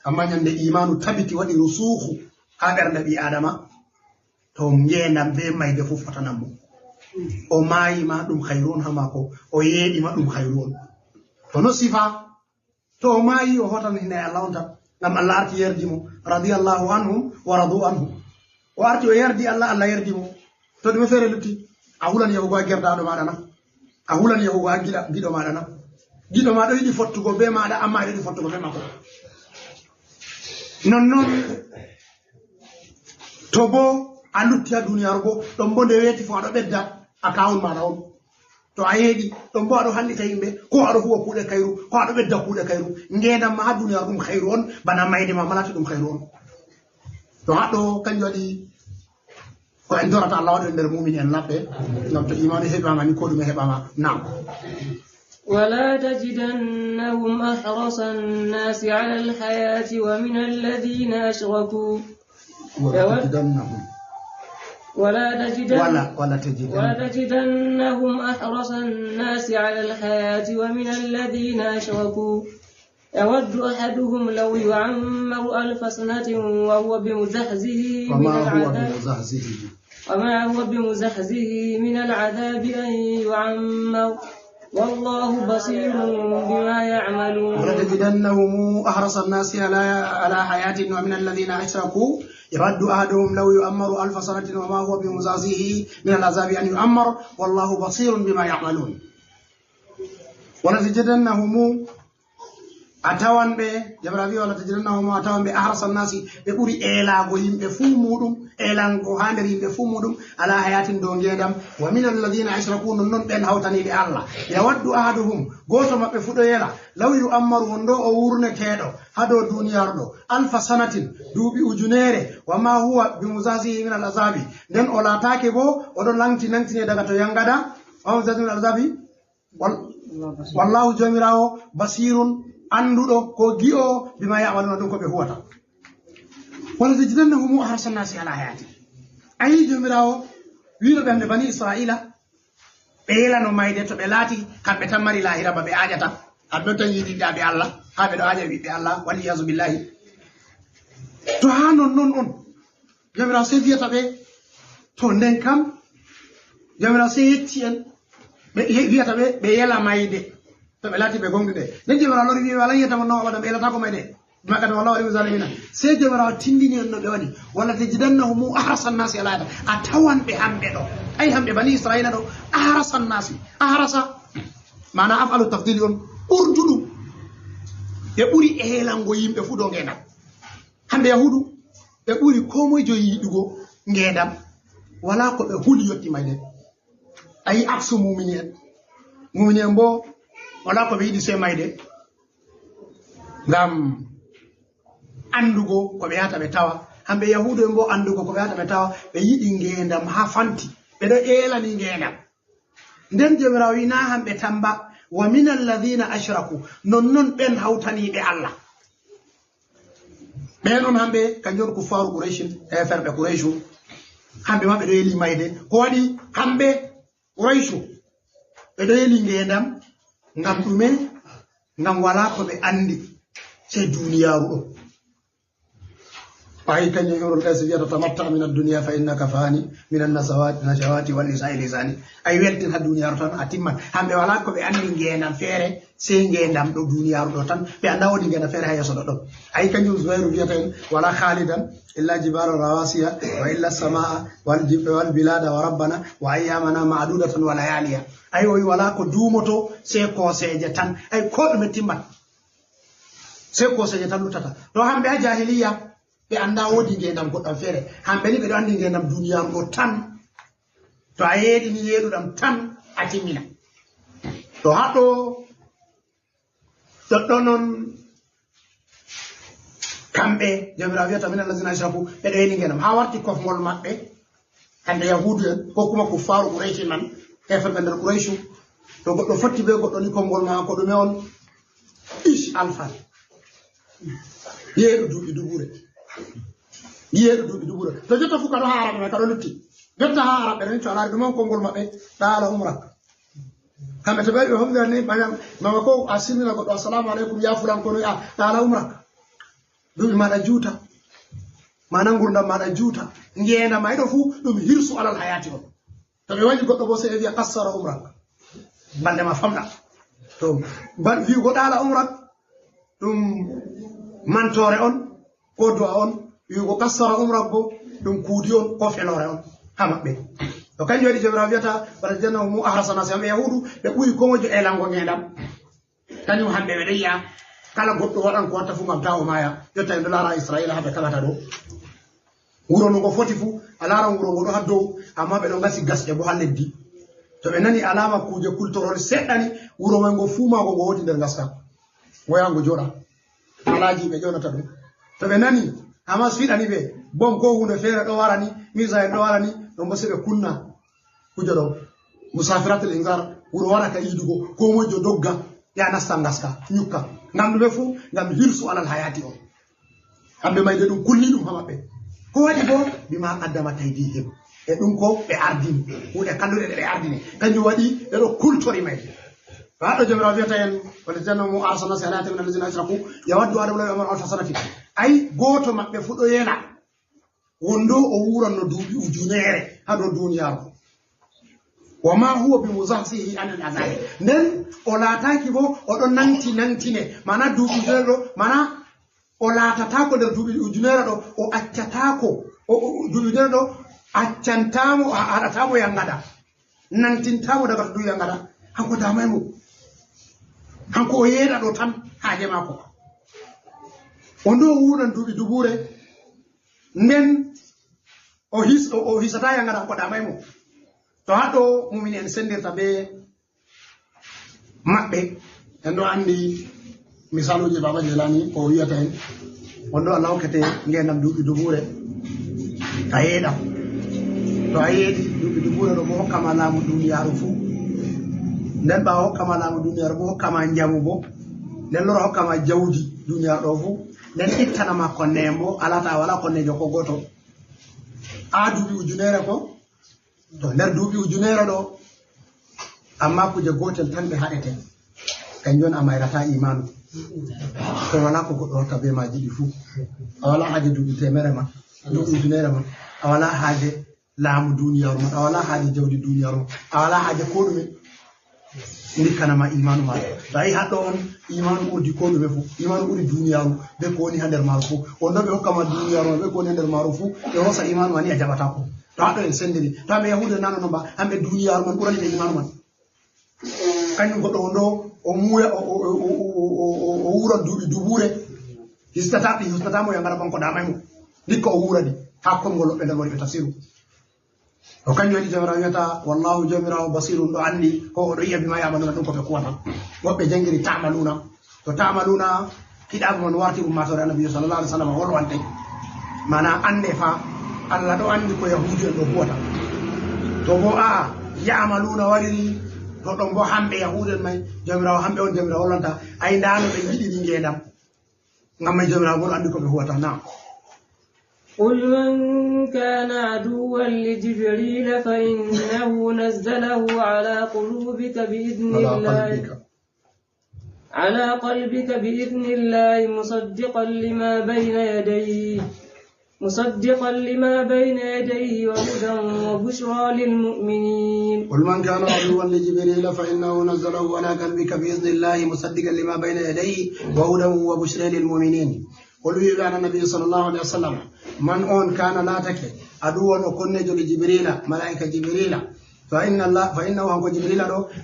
amma nyande imanu tabiti wadi rusuhu ha bernde bi adama to ngendam be mayde fu fatanammo o mayi ma dum khairun ha mako o yeedi ma dum khairun to no sifa to mayi o hotan hina Allah on ta ngam Allah arti yerdimo radiyallahu anhum wa radu anhu o arti o yerdi Allah yerdimo to dum fere lutti a hulan yahugo gerdaado madana a hulan yahugo gido madana gido ma do yidi fottugo be maada amma yidi fottugo be mako non to bo a lutti ha duniyaaru go don bo de weti fo ado bedda account maada on to ayedi don bo ado hallita yimbe ko ado huwa kuude kayru ko ado bedda kuude kayru ngendam ma ha duniyaaru dum khairu on bana mayde ma malati dum khairu on to haddo kanjo di ko en dorata Allah wadu nder mu'min en labbe ngam to imanu hebama ni ko dum hebama nam ولا تجدنهم أحرص الناس على الحياة ومن الذين أشركوا ولا تجدنهم أحرص الناس على الحياة ومن الذين أشركوا يود أحدهم لو يعمر 1000 سنة وهو بمزحزحه من العذاب أن يعمر والله بصير بما يعملون. ولتجدنهم أحرص الناس على حياة ومن الذين أشركوا يود أحدهم لو يعمر 1000 سنة وما هو بمزحزحه من العذاب أن يعمر والله بصير بما يعملون. ولتجدنهم atawan be jabrabi wala tajirna mo atawan be ahrasan nasi be buri elago yimbe fu mudum elango hander yimbe fu mudum ala hayatin do ngedam wa min alladhina ashraku non ben hawtani be Allah yawaddu ahaduhum goto mabbe fudo yela law yu ammaru wondo o wurne kedo hado duniyar do 1000 sanatin dubi ujunere wa ma huwa bi muzazi min alazabi den o latake bo o do nantine daga to yangada o muzazi min alazabi wallahu jamirawo basirun andudo ko gi'o bima ya'maluna dum ko be huwata. wala tajidannahum ahrasan nasi ala hayati ayi jomirawo wiino be bani israila be yelano mayde to be laati kambe tan mari lahira ba be ajata abbe tan yidi be Allah habe do aja be Allah wali yazu billahi to hanon non on jomirawo se diata be to nden kam jomirawo se yetti en be diata be yela mayde to be lati be gongde den jomirawo lori wi wala yeta mo no wada be yelata ko mayde magata wallahi wa zalimina se jomirawo tindini on no be wadi wala tajidannahum ahrasan nasi ala atawan be hambe do ay hambe bani israila do ahrasan nasi ahrasa mana afalu tafdil on urdudu be buri elango yimbe fu do ngedam hambe yahudu be buri ko moy jo yidugo ngedam wala ko be huli yotti mayde ay aksu mu'minin bo wala ko be yidi se mayde ngam andugo ko be yata be tawa hambe yahudu en bo andugo ko be yata be tawa be yidi ngendam ha fanti be do elani ngendam nden jomirawo wi na hambe tamba wa min alladhina ashraku non ben hawtani be Allah be non hambe kanjor ku faru quraish e ferbe quraish hambe mabbe do yeli mayde ko wadi hambe quraish be do yeli ngendam ngam dume ngam wala ko be andi se duniyaru do ay kanyo yorol kasi wiata tamatta min ad-dunya fa innaka fani min an-nashawati wal lisani ay weltin ha duniyaru tan atimman hambe wala ko be andi ngenam fere se ngendam do duniyaru do tan be anda wodi ngena fere ha yeso do ay kanyo zuwairu wiata wala khalidan illa jibala rawasiya wa illa samaa wal bilada wa rabbana wa ayyamana ma'dudatan wa layaliya ay wala ko dumoto se ko seje tan ay ko be timmat se ko seje tan lutata do hambe ha jahiliya be anda wodi ngendam goddam fere hambe ni be do andi ngendam duniya do tan to ayedi ni yedu dam tan atimina to hado non kambe jabira wiata min allazina ashraku be do yeli ngendam ha warti kof ngol mabbe hande yahudu en ko kuma ko faru quraish man efer be der quraish to goddo fotti be goddo ni ko ngol ma ko dume on ish alfa yedu dubi dubure yeedo dubi dubura to jotta fu kado haara be kado lutti jotta haara be to ala dum ko ngol mabbe taala umra kambe to be hombe ni banam mama ko asimina ko assalamu alaikum ya fulan ko ya taala umra dum mada juuta manan gurdam mada juuta ngeena maydo fu dum hirsu alal hayati on to be waji goddo bo se wi qassara umra bande ma famda to ban vi go taala umra dum mantore on ko do on yugo kasara umrabbo dum kuudi on ko felore on hamabbe to kanjo wadi jabra wiata bala janna mu ahrasana sam yahudu be buri ko mojo elango ngendam kanyo hambe be ya kala goddo wadan ko wata fu ngam tawo maya jotta en dolara israila habe kala ta do wuro no go foti fu alara wuro go do haddo amma be do ngasi gasde bo halleddi to be nani alama kuje kultorol seddani wuro man go fu ma go woti der gaska woyango joda alaji be jonata dum to be nani amma sfidani be bom ko hunde fere do warani misa do warani do mbo sebe kunna kujo do musafiratul ingar wuro waraka yidugo ko mojo dogga ya nasta ngaska nyukka ngam be fu ngam hirsu alal hayati on ambe mayde dum kulli dum hamabe ko waɗi bo bima qaddama taydihim e ɗum ko ɓe ardini hunde kalluɗe ɗe ɓe ardini kanjum waɗi ɓeɗo kultori may haɗo jomirawo wiyata en wala janno mo arsana si alati min alladina ashraku yawaddu adamu law amar alfa sanati ay goto maɓɓe fu ɗo yena wondo o wuranno duuɓi ujunere ha dow duniyaru wa ma huwa bi muzahsihi an al azabi nden o laataki bo oɗo nantine mana duuɓi ujunere ɗo mana o laatatako nder duuɓi ujunere ɗo o accatako duuɓi ujunere ɗo accantamo haɗatamo yangada nantintamo daga to du yangada hanko damaymo hanko o yeeɗa ɗo tan haaje mako o ndo wuuran duuɓi dubure nden o hisata yangada hanko damaymo to haɗo mumini en sendirta be maɓɓe en ɗo andi misaluji baba jelani ko wiyata en on ɗo allah hokkete ngendam duuɓi dubure a yeeɗam to a yeeɗi duuɓi dubure ɗo bo hokkama laamu duniyaru fuu nden ɓawa hokkama laamu duniyaru bo hokkama jamu bo nden lora hokkama jawdi duniyaru ɗo fuu nden ittanama konne bo alata wala konnejo ko goto a duuɓi ujunere ko to nder duuɓi ujunere ɗo amma kuje gotel tan ɓe haɗete kanjum a mayrata imanu to wala ko goɗɗo hotta be ma jiɗi fuu a wala haaje duuɓi temere ma duuɓi ujunere ma a wala haaje laamu duniyaru ma a wala haaje jawdi duniyaru ma a wala haaje ko ɗume ndikkanama imanu ma to ayi haɗɗo on imanu ɓurdi ko ɗume fuu imanu ɓuri duniyaru be ko woni ha nder maaru fuu on ɗo ɓe hokkama duniyaru ma be ko woni ha nder maaru fuu ɓe hosa imanu ma ni a jaɓata ko to haɗɗo en sendiri to hamɓe yahude nanono mba hamɓe duniyaru man ɓurani ɓe imanu man kañum goɗɗo on ɗo o muuya o wuran duuɓi dubure hisnatamo yangara banko ɗamaymo ndikka o wurani ha konngol loɓɓe nder waɗi ɓe tafsiru o kañum waɗi jomirawo wiyata wallahu jomirawo basirun ɗo anndi ko oɗo yiya bima yamaluna ɗum ko ɓe kuwata woɓɓe jangiri tamaluna to tamaluna kiɗaɓe man warti ummatore annabijo sallallah alih w sallam wolwante mana ande fa allah ɗo anndi ko yahudu en ɗo kuwata to bo a yamaluna wariri to ɗon bo hamɓe yahudu en may jomirawo hamɓe on jomirawo hollanta ay ndano ɓe yiɗiri ngendam ngam may jomirawo bo ɗo anndi ko ɓe huwata na قل من كان عدوا لجبريل فإنه نزله على قلبك بإذن الله مصدقا لما بين يديه وهدى وبشرى للمؤمنين. قل من كان عدوا لجبريل فإنه نزله على قلبك بإذن الله مصدقا لما بين يديه وهدى وبشرى للمؤمنين. قل ويبان النبي صلى الله عليه وسلم من أون كان لا تك عدوا وكنج لجبريل ملائكة جبريل فإنه هو جبريل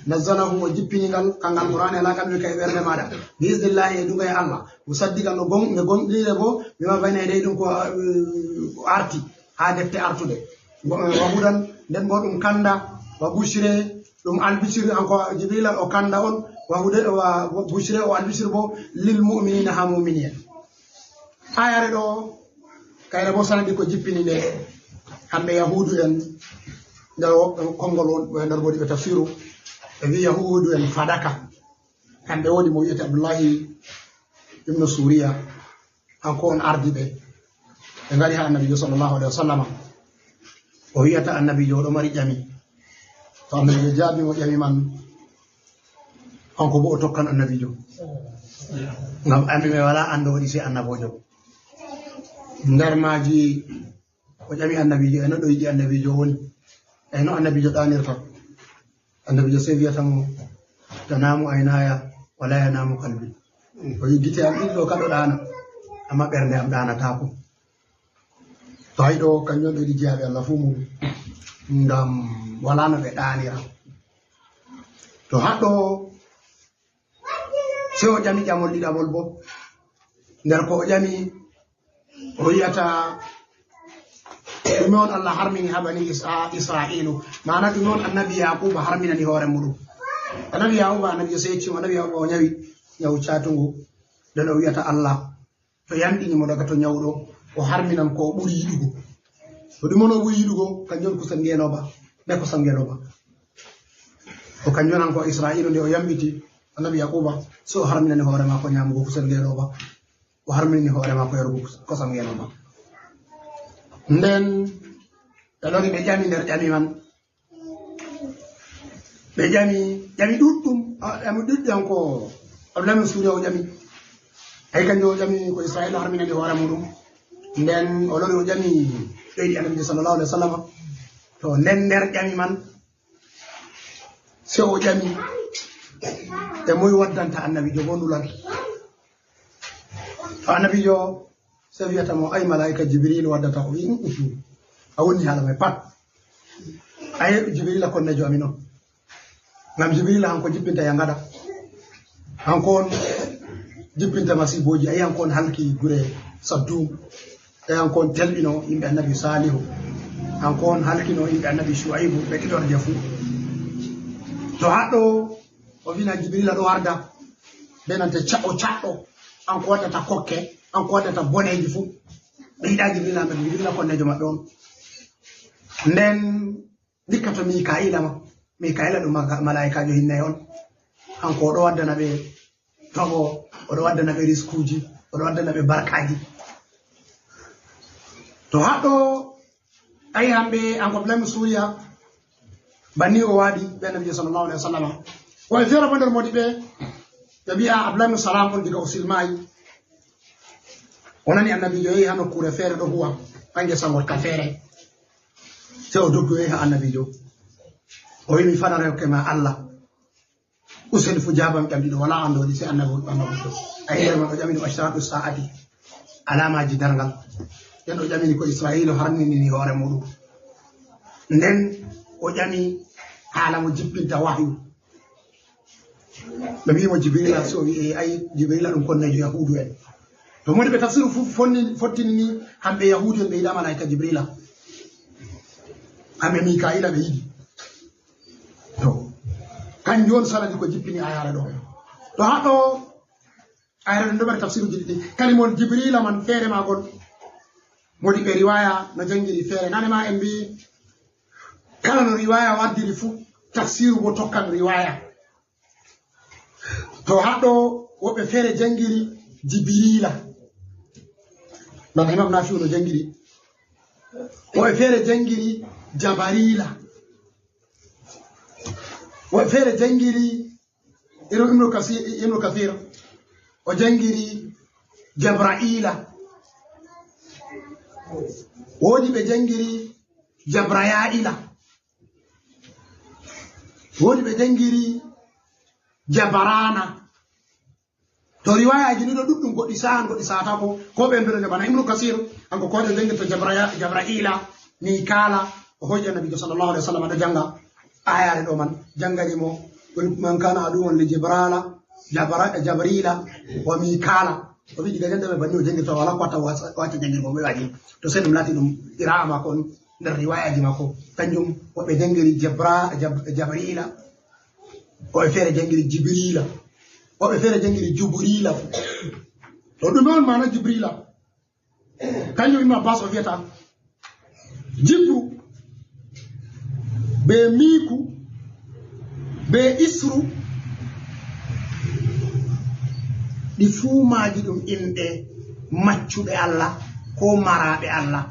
نزله وجبني كان القرآن لا كان بكبر ماذا بإذن الله يدعي الله مصدقا نقوم ليربو بما بين يديهم أرتي هذا تأرتده وهدى نبغى كندا وبشرى البشر أنكو جبريل أو كندا وهدى وبشرى والبشر بو للمؤمنين هم مؤمنين ayare ɗo kayre bo sanadi ko jippini nde hamɓe yahudu en nder konngol nder woɗi ɓe tafsiru ɓe wi yahudu en fadaka kamɓe woni mo wiyete abdoullahi ibnu suriya hanko on ardi ɓe ngari ha annabijo sallllahu alayhi wa sallam o wiyata annabijo oɗo mari ƴami to annabijo jaabi mo ƴami man hanko bo o tokkan annabijo ngam andi me wala ando waɗi se annabojo nder maji o ƴami annabijo eno ɗo yiɗi annabijo woni eno annabijo ɗanirta annabijo sey wiyatamo tanamu aynaya wala yanamu kalbi o yiggite am ɗiɗi ɗo kaɗo ɗana amma ɓernde am ɗanatako to hay ɗo kañum ɗo yiɗi jeyaɓe allah fuu mum ngam wala no ɓe ɗanira to haɗɗo sey o ƴami ƴamol ɗiɗamol bo nder ko o ƴami o wiyata ɗume on allah harmini ha bani israilu mana ɗume on annabi yaquba harminani hoore muɗum annabi yaquba annabi sey yeccimo annabi yaquba o ñawi ñawu catungu nden o wiyata allah to yanɗinimo daga to ñawɗo o harminan ko o ɓuri yiɗugo to ɗume on o ɓuri yiɗugo kanjum on kusel ngenoba ɓe kosam ngenoba o kanjum nan ko israilu nde o yambiti annabi yaquba so o harminani hoore mako ñamugo kusel ngenoba o harminani hoore mako yarugo kosam ngenoba nden ɓe lori ɓe ƴami nder ƴami man ɓe ƴami ɗuɗɗum ƴami ɗuɗɗi hanko Abdullah ibn Suriya o ƴami ay kanjo o ƴami ko Israila harminani hoore muɗum nden o lori o ƴami ɓeydi annabi sallallahu alaihi wasallam to nden nder ƴami man se o ƴami e moy waddanta annabijo bo ndulal to annabijo se wiyata mo ay malaika Jibril waddata o wi a woni haala may pat ay Jibrila konnejo amin on ngam Jibrila hanko jippinta ya ngada hanko on jippinta masiboji ay hanko on halki gure Saddum e hanko on telɓino yimɓe annabi Salihu hanko on halkino yimɓe annabi Shuaibu ɓe ɗiɗorde fuu to haɗɗo o wina Jibrila ɗo warda ɓe nante caɗɗo hanko waddata kokke hanko waddata boneji fuu ɓe yiɗa Jibrila ɓe Jibrila konnejo maɓɓe on nden dikka to Mikaila ɗum malaikajo hinnayi on hanko oɗo waddana ɓe toɓo oɗo waddana ɓe riskuji oɗo waddana ɓe barkaji to haɗɗo ayi hamɓe hanko Abdullah ibn Suriya banni o waɗi ɓe annabijo sallallahu alaihi wasallam woɓe feere bo nder modi ɓe mbiya Abdullah ibn Salam on diga o silmayi o nani annabijo yehi ha nokkure feere ɗo huwa ɓange sangotka feere se o doggo yehi ha annabijo o wi mi fanare hokke ma Allah useni fu jabam ƴamɗiɗo wala andoɗi se annabijo ayi nder man o ƴamini ashratu sa'ati alamaji dargal nden o ƴamini ko Israila harninini hoore muɗum nden o ƴami haala mo jippinta wahyu ɓe mbimo Jibrila so wi ay Jibrila ɗum konnejo yahudu en to moni ɓe tafsiru fu fottini ni hamɓe yahudu en ɓe yiɗa malaika Jibrila hamɓe Mikaila ɓe yiɗi to kanjum on sanadi ko jippini ayare ɗo to haɗo ayare ɗo ndoɓere tafsiruji ɗiɗi kalimol Jibrila man feere magol modi ɓe riwaya no jangiri feere nane ma en mbi kala no riwaya waddiri fuu tafsiru bo tokkan riwaya to haɗɗo woɓɓe feere jangiri Jibrila non Imam Nafi'u no jangiri woɓɓe feere jangiri Jabarila woɓɓe feere jangiri Ibnu Kathir o jangiri Jabraila woodi ɓe jangiri Jabrayaila woodi ɓe jangiri Jabarana to riwayaji ni ɗo ɗuɗɗum goɗɗi sahan goɗɗi sahata ko ɓe mbirande bana Ibnu Kasir hanko koɗo jangirta Jabraila Mikala o hoƴƴi annabijo sallallahu alaihi wasallam ɗo janga ayare ɗo man jangani mo man kana aduwwan li Jabrila wa Mikala o wi diga jande ɓe banni o jangirta wala ko wata jangirgo ɓe waɗi to sei ɗum laati ɗum ira'a mako on nder riwayaji makko kanjum woɓɓe jangiri Jabrila woɓɓe feere jangiri Jibrila woɓɓe feere jangiri Jubrila to ɗume on mana Jibrila kanjum Ibn Abbas o wiyata Jibru be Miku be Isru ɗi fuu maaji ɗum inɗe maccuɓe Allah ko maraɓe Allah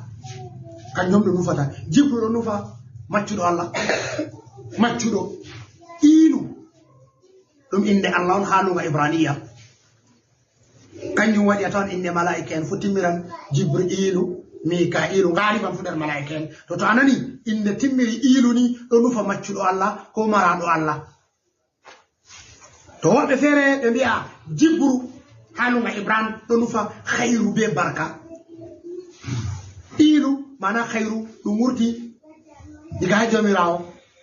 kanjum ɗo nufata Jibru ɗo nufa maccuɗo Allah maccuɗo Ilu ɗum inde Allah on ha lunga Ibraniya kanjum waɗi a tawan inde malaika en fu timmiran Jibrilu Mika'ilu ngaliban fu nder malaika en to anani inde timmiri Ilu ni ɗo nufa maccuɗo Allah ko maraɗo Allah to woɓɓe feere ɓe mbi'a Jibru ha lunga Ibran ɗo nufa khayru be barka Ilu mana khayru ɗum wurti diga ha jomirawo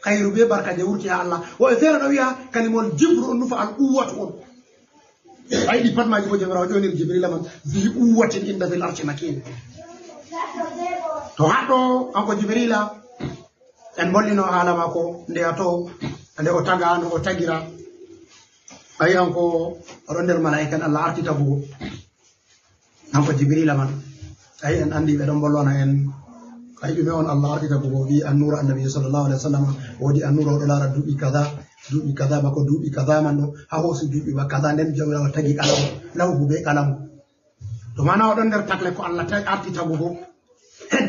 khayru be barka je wurti ha Allah woɓe feere ɗo wiya kalimol Jibru on nufa al quwwatu on ay ɗi pat maji bo jomirawo ƴoniri Jibrila man zi quwwatin inda fil arshi makin to haɗɗo hanko Jibrila en bollino haala mako nde nde o taga no o tagira ayi hanko oɗo nder malaika en Allah arti tagugo hanko Jibrila man ayi en andi ɓe ɗon bollona en ay ɗume on Allah arti tagugo wi annura annabi sallallahu alaihi wasallam woodi annura oɗo lara duuɓi kaza bako duuɓi kaza man ɗo ha hoosi duuɓi ba kaza nden jomirawo tagi kalamu lawgu be kalamu to mana oɗon nder takle ko Allah arti tagugo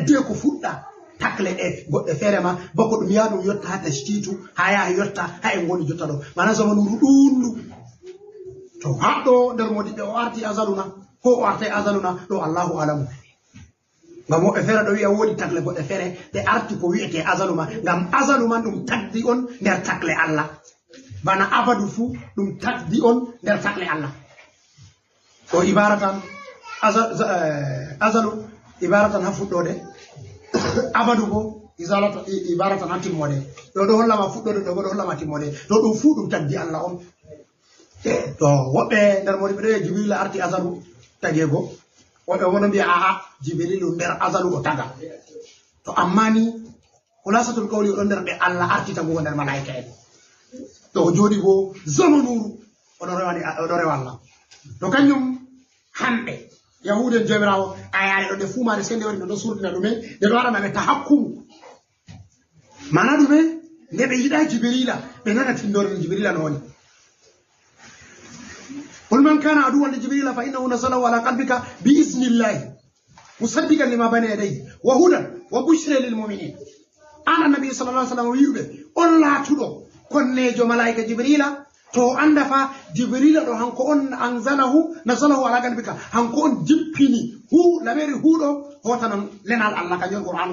hedde ko fuɗɗa takle e goɗɗe feere ma bako ɗum yaha ɗum yotta ha tashtitu ha yaha yotta ha en goni jotta ɗo mana zamanuru ɗundu to haɗɗo nder modiɓɓe o arti azaluna ko o arta azaluna ɗo allahu alamu ngam woɓɓe feere ɗo wiya woodi takle goɗɗe feere ɗe arti ko wiyete azaluma ngam azaluma ɗum tagdi on nder takle Allah bana abadu fuu ɗum tagdi on nder takle Allah o ibaratan azalu ibaratan ha fuɗɗode abadu bo ibaratan ha timmode ɗo hollama fuɗɗode ɗo bo ɗo hollama timmode to ɗum fuu ɗum tagdi Allah on to woɓɓe nder modi ɓe ɗo Jibril arti azalu tagego woɓɓe wono mbiya aa Jibrilu nder azalu o taga to amma ni hulasatul qawli oɗo nder ɓe Allah arti tagugo nder malaika en to o jooɗi bo zamanuru oɗo rewa Allah to kañum hamɓe yahude en jomirawo ayaare ɗo nde fuumare sende wari nde ɗo surdina ɗume nde ɗo waɗanaɓe tahakkumu mana ɗume nde ɓe yiɗa Jibrila ɓe nana tindore Jibrila no woni قل من كان عدوا لجبريل فإنه نزله على قلبك بإذن الله مصدقا لما بين يديه وهدى وبشرى للمؤمنين أنا النبي صلى الله عليه وسلم ويوبه الله تدو كنيجو ملائكة جبريل تو أندفا جبريل دو هنكو نزله على قلبك هنكو جبيني هو لبيري هو دو هو تنم لنا الله كان القرآن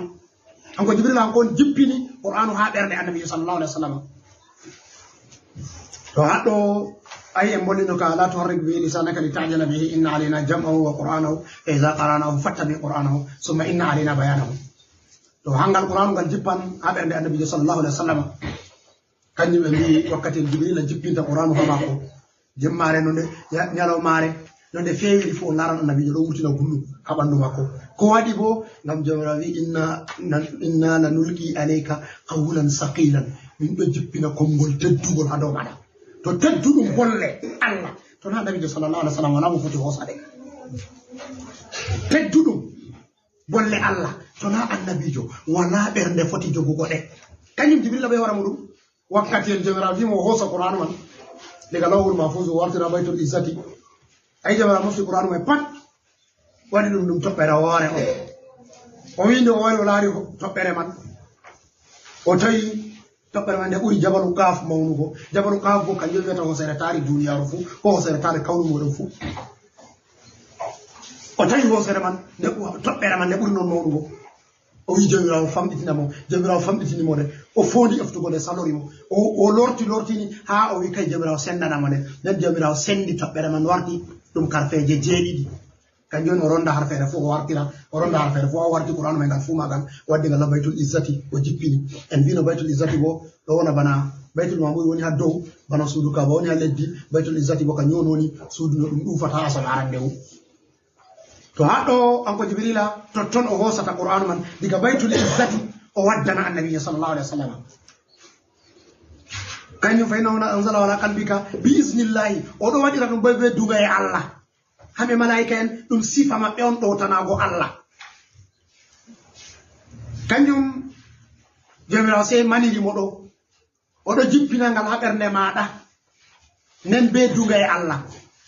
هنكو جبريل هنكو جبيني قرآن هذا النبي صلى الله عليه وسلم تو هادو أي أمبولينك لا تحرك به لسانك لتعجل به إن علينا جمعه وقرآنه فإذا قرأناه فاتبع قرآنه ثم إن علينا بيانه تو هانغ القرآن قال جبان هذا النبي صلى الله عليه وسلم كان يبي وقت جبريل جبين القرآن فماكو جمارة نون يالو مارة نون فيه يفو نارن النبي لو وتنا كله كابانو ماكو كوادي بو نام جمراوي إنا نلقي عليك قولا ثقيلا من جبين كونغول تدوغول هذا ماذا to tedduɗum bolle Allah to na nabi sallallahu alaihi wasallam wala mo foti hosade tedduɗum bolle Allah to na annabijo wala bernde foti jogugo de kanyum Jibril be wara mudum wakkati en jomirawo wi mo hosa Qur'an man daga lawul mahfuz wartira baytul izzati ay jomirawo mofti Qur'an man pat wadi ɗum toppere woore o winde o wari o laari toppere man o tawi toppere man nde ɓuri jabalu kaaf mawnugo jabalu kaaf bo kanjum wiyata hosere taari duniyaru fuu ko hosere taari kawnu muɗum fuu o tawi hosere man nde toppere man nde ɓuri noon mawnugo o wi jomirawo famɗitina mo jomirawo famɗitinimo nde o fondi eftugo nde salori mo o lortini ha o wi kay jomirawo sendanamo nde nden jomirawo sendi toɓɓere man warti ɗum karfeje jeeɗiɗi kanjum o ronda harfere fuu o wartira o ronda harfere fuu o warti Qur'an may ngal fuu magal wadde ngal baytul izzati o jippini en wino baytul izzati bo ɗo wona bana baytul mamuri woni ha dow bana suudu ka ba woni ha leddi baytul izzati bo kanjum woni suudu no ɗum ɗufata asal arandewu to haɗɗo anko Jibrila totton o hosata Qur'an man diga baytul izzati o waddana annabi sallallahu alaihi wasallam kanjum fa inna anzala ala qalbika bi iznillahi oɗo waɗira ɗum be duga e Allah hamɓe malaika en ɗum sifa maɓɓe on ɗowtanago Allah kanjum jomirawo se manirimo ɗo oɗo jippina ngal ha ɓernde maɗa nen be duga e Allah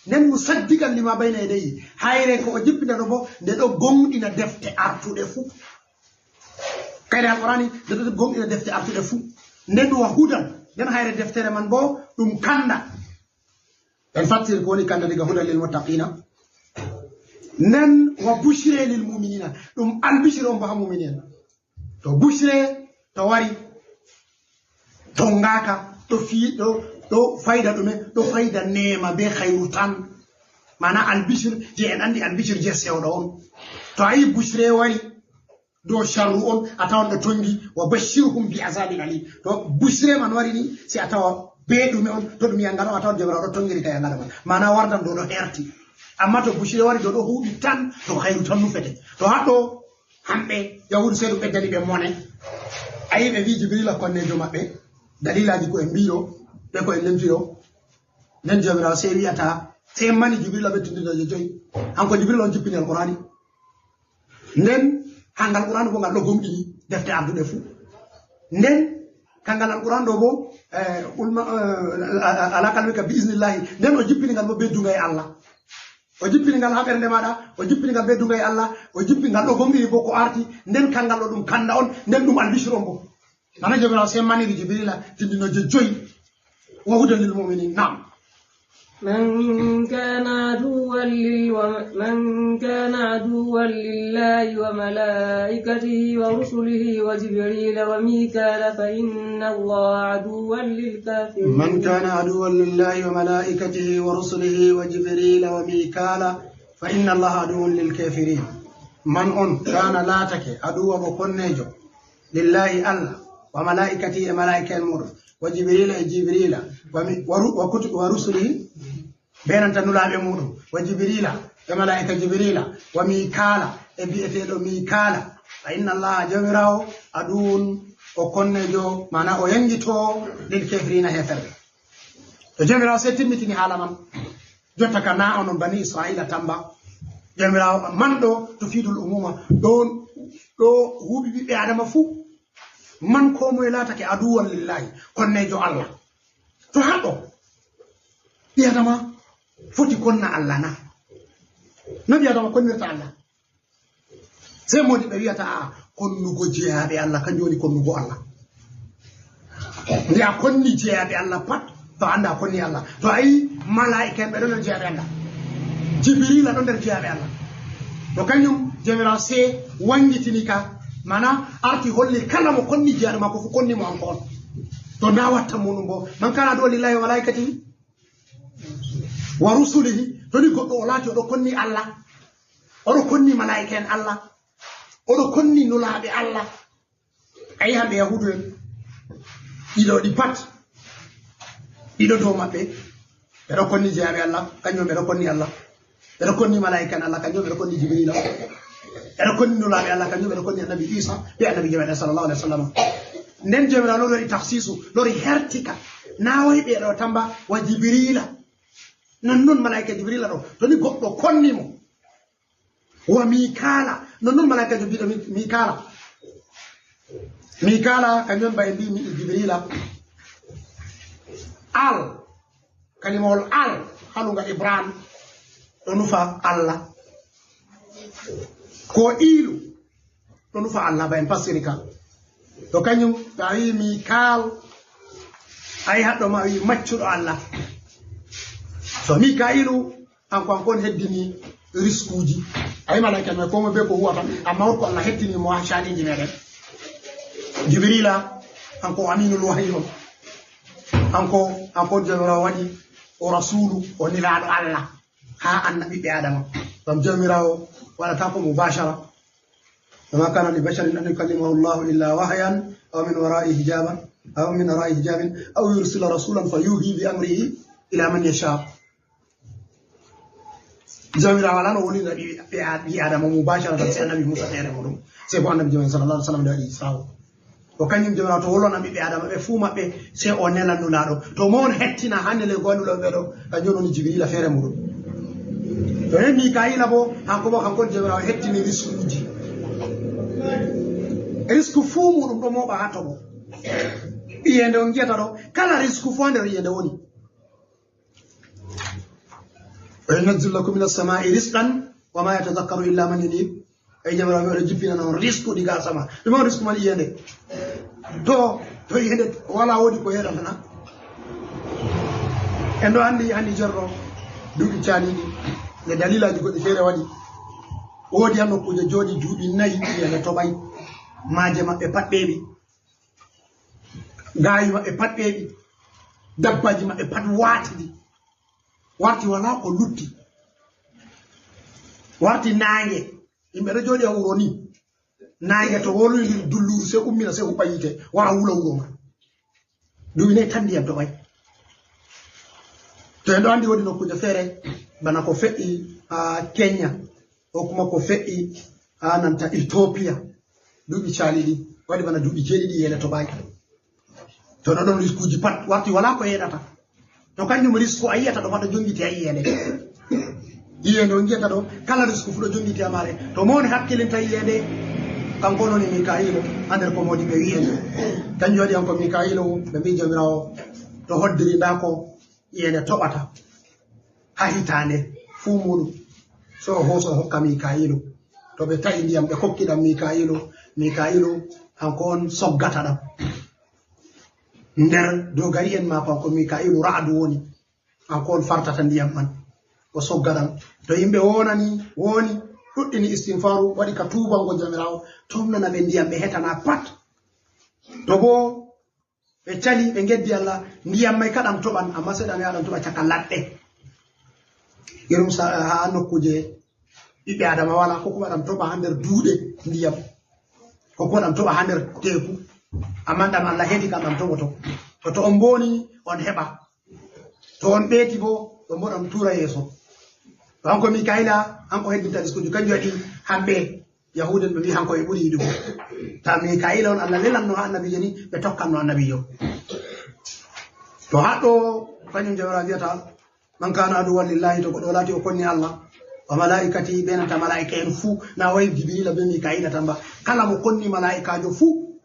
nen musaddiqan lima bayna yadayhi hayre ko o jippina ɗo bo nde ɗo gonɗina defte artuɗe fuu kayre alqurani nde ɗo gonɗina defte artuɗe fuu nden ɗum wa hudan nden hayre deftere man bo ɗum kanda en fattiri ko woni kanda diga hudan lil muttaqina nden wa bushre lil mu'minina ɗum albishire on bo ha mu'minin to bushre to wari to ngaka ɗo fi ɗo fayda ɗume ɗo fayda nema be khayru tan mana albishir je en andi albishir je sewɗo on to ayi bushre wari do sharru on a tawan ɗo tongi wa bashirhum bi azabin alim to bushre man wari ni si a tawa be ɗume on to ɗum yangano a tawan jomirawo ɗo tongiri ka yangana man mana wardan ɗo ɗo herti amma to bushire wari ɗo ɗo huuɗi tan to hayru tan nufete to haɗɗo hamɓe yahudu seeɗu ɓeddani ɓe mone ayi ɓe wi Jibrila konnejo maɓɓe dalilaji ko en mbiro ɓe ko en lemtiro nden jomirawo se wiyata se mani Jibrila ɓettididaje joyi hanko Jibrila on jippini alqurani nden hangal alqurani bo ngal ɗo gomɗini defte arduɗe fuu nden kangal alquran ɗo bo ala kalbika bi isnillahi nden o jippini ngal bo be dunga e Allah o jippingal haɓerde maɗa o jippingal ɓe dugay Allah o jippingal ɗo gonɗiri bo ko arti nden kangal ɗo ɗum kanda on nden ɗum albishiro mbo nana jomirawo se maniri jibrila tindinoje 5 wahudan lil muminin nam من كان عدوا لله وملائكته ورسله وجبريل وميكال فإن الله عدو للكافرين من كان عدوا لله وملائكته ورسله وجبريل وميكال فإن الله عدو للكافرين من كان لا تك عدوا بكنيجو لله الله وملائكته ملائكة المر وجبريل جبريل ورسله بيننت نلابي مودو وجبريل وملائكة جبريل وميكال بيئتيدو ميكال فإن الله جمراو عدو وكنيجو معناه ينجتو للكافرين هيفر جمراو سيتمتني حالا من جوتك ناون بني إسرائيل تنبا جمراو من دو تفيد الأمومة دون هو بيبي آدم فو من كومو يلاتك عدوا لله كنيجو الله تحقو يا دما فوتي كنا الله نا نبي آدم كنيرتا الله سيمودي بياتا كنوغو جيابي الله كنجوني كنوغو الله يا كوني جيابي الله بات تو عندا كوني الله تو اي ملائكه بدون جيابي الله جبريل دون جيابي الله تو كانيوم جميرا سي وانجيتينيكا mana arti holli kala mo konni jiyaɗo makko fu konni mo hanko on to ndawatta muɗum bo man kana do lillahi wa malaikatihi wa rusulihi to ni goɗɗo o laati oɗo konni Allah oɗo konni malaika en Allah oɗo konni nulaɓe Allah ayi hamɓe yahudu en ɗiɗo ɗi pat ɗiɗo dow maɓɓe ɓeɗo konni jeyaɓe Allah kañum ɓeɗo konni Allah ɓeɗo konni malaika en Allah kañum ɓeɗo konni jibrila ɓeɗo konni nulaɓe Allah kañum ɓeɗo konni annabi Isa ɓe annabi jemeɗen sallallahu alaihi wa sallam nden jomirawo no lori tafsisu lori hertika nawayi ɓeɗo tamba wa jibrila non malaika jibrila ɗo to ni goɗɗo konni mo wa mikala non malaika biɗo mikala kañum mbaye mbi jibrila al kalimawol al haluga ibrahim ɗo nufa Allah ko ilu ɗo nufa Allah ba en passiri ka to kañum to a wi mikal ayi haɗɗo ma wi maccuɗo Allah so mikailu ankon heddini risque uji ayi malaika me ko mo be ko huwata amma ko Allah heddini mo hashaniji meɗen jibrila anko aminul wahyi on anko jomirawo waɗi o rasulu o nilaɗo Allah ha annabi ɓe adama ɗum jomirawo waɗata ko mubashara وما كان لبشر أن يكلمه الله إلا وحيا أو من وراء حجاب أو يرسل رسولا فيوحي بأمره إلى من يشاء جميل على ولي نبي آدم مباشرة النبي موسى تيرمون سيكون النبي جميل صلى الله عليه وسلم داري إسراء وكان جميل تقول نبي آدم بفوما سيئوننا نولارو تومون هتنا هنلي قولوا لبرو أجوني جبريل فيرمون توني ميكائيل أبو هنكو جميل هتني رسولي risque fu muɗum ɗo moɓa ha toɓo iyende on jiyata ɗo kala risque fu nder iyende woni wa yunazzilu lakum min as-samai rizqan wa ma yatadhakkaru illa man yunib ay jamiraɓe oɗo jippina noon risque ɗiga sama ɗum on risque man iyende to iyende wala woodi ko heɗatana en ɗo andi jorɗo duuɓi caliɗi nde dalilaji goɗɗi feere waɗi woodi han nokkuje jooɗi duuɓi 4 iyende toɓay maaje maɓɓe pat ɓeeɓi gaayi maɓɓe pat ɓeeɓi dabbaji maɓɓe pat waatidi warti wala ko lutti warti naange yimɓe ɗo jooɗi a wuro ni naange to wolodiri dulluru se ummina se huɓɓa yite wara wula wuro ma duuɓi 4 tan ndiyam to ɓay to en ɗo anndi woodi nokkuje feere bana ko feƴƴi ha Kenya o kuma ko feƴƴi ha nanta Ethiopia duuɓi caaliɗi waɗi bana duuɓi 7 yele to ɓaaki to ɗo ɗon risque uji pat warti wala ko heɗata to kañum risque a yiyata ɗo pat ɗo jongiti a iyende on jiyata ɗo kala risque fu ɗo jongiti a maare to mowoni hakkilinta iyende kanko noni mikailo ha nder ko modi ɓe wiyende kañum waɗi hanko mikailo ɓe mbi jomirawo to hoddiri nda ko iyende toɓata ha hitande fuu muɗum so hoso hokka Mika'ilu to ɓe ta'i ndiyam ɓe kokkiɗam Mika'ilu hanko on soggata ɗam nder dogari en mako hanko Mika'ilu ra'adu woni hanko on fartata ndiyam man o soggaɗam to yimɓe woni ɗuɗɗini istinfaru waɗi ka tubango jamirawo tomnana ɓe ndiyam ɓe hetana pat to bo ɓe cali ɓe geddi Allah ndiyam may kaɗam toɓan amma seɗan yaɗam toɓa caka laɗɗe irum ha nokkuje ɓiɓɓe adama wala ko kuma ɗam toɓa ha nder duuɗe ndiyam ko kuma ɗam toɓa ha nder teku amma ɗam Allah hedi kam ɗam toɓoto to on boni on heɓa to on ɓeeti bo ɗon bo ɗam tura yeeso to hanko Mika'ila hanko heddinta diskuji kanjum waɗi hamɓe Yahuden ɓe mbi hanko e ɓuri yiɗugo ta Mika'ila on Allah lelanno ha annabijo ni ɓe tokkanno annabijo to haɗɗo kañum jamira wiyata man kana aduwwan lillahi to goɗɗo laati o konni Allah wa malaikati ɓe nanta malaika en fuu na wayi Jibrila be Mika'ila tan ba kala mo konni malaikajo fuu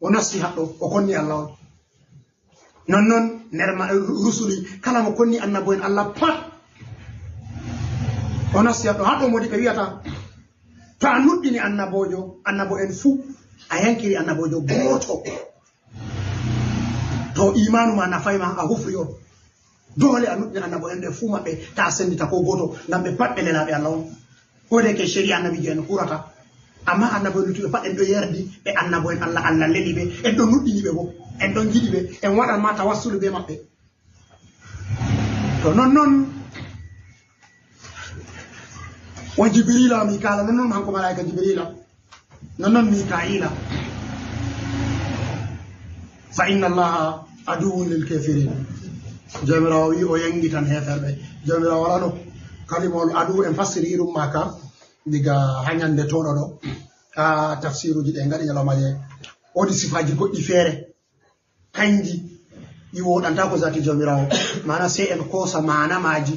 o nasti haɗɗo o konni Allah on nonnon nder rusuli kala mo konni annabo en Allah pat o nasti haɗɗo haɗɗo modi ɓe wiyata to a nuɗɗini annabo en fuu a yankiri annabojo goto to imanu ma nafayma a hufri on dole a nuɗɗini annabo en ɓe fuu maɓɓe ta sendita ko goto ngam ɓe pat ɓe lelaɓe Allah on kode ke shari'a annabijo en hurata amma annabo en luttuɓe pat en ɗo yerdi ɓe annabo en Allah leli ɓe en ɗo nuɗɗini ɓe bo en ɗon jiɗi ɓe en waɗanma tawassulu ɓe maɓɓe to nonnon o Jibrila Mika'ila nonnon hanko malaika Jibrila nonnon Mika'ila fa inna Allaha aduwwun lil kafirin jamirawo wi o yangi tan heferɓe jamirawo wala ɗo kalimol adu en fassiri irum maka diga hañande toɗo ɗo ha tafsiruji ɗe gaɗi ñalomaje wodi sifaji goɗɗi feere kanji ɗi woɗanta ko zati jamirawo mana sai en kosa mana maji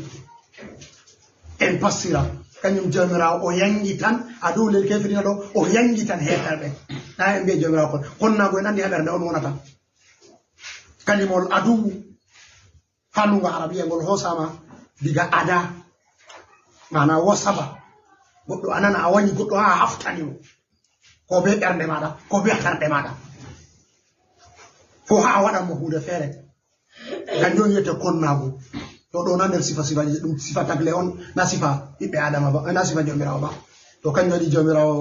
en fassira kañum jamirawo o yangi tan adu lel kefirina ɗo o yangi tan heferɓe ɗa en mbiye jamirawo kon nago en andi heɓerde on wonata kalimol adu haluga arabiya ngol hosama diga ada mana wasaba goɗɗo anana a wañi goɗɗo ha haftanimo ko be ɓernde maɗa ko be tarde maɗa fo ha a waɗanmo hunde feere kanjum wiyete konnago to ɗo na nder sifaji ɗum sifa tagle on na sifa ɓiɓɓe adama ba na sifa jomirawo ba to kanjum waɗi jomirawo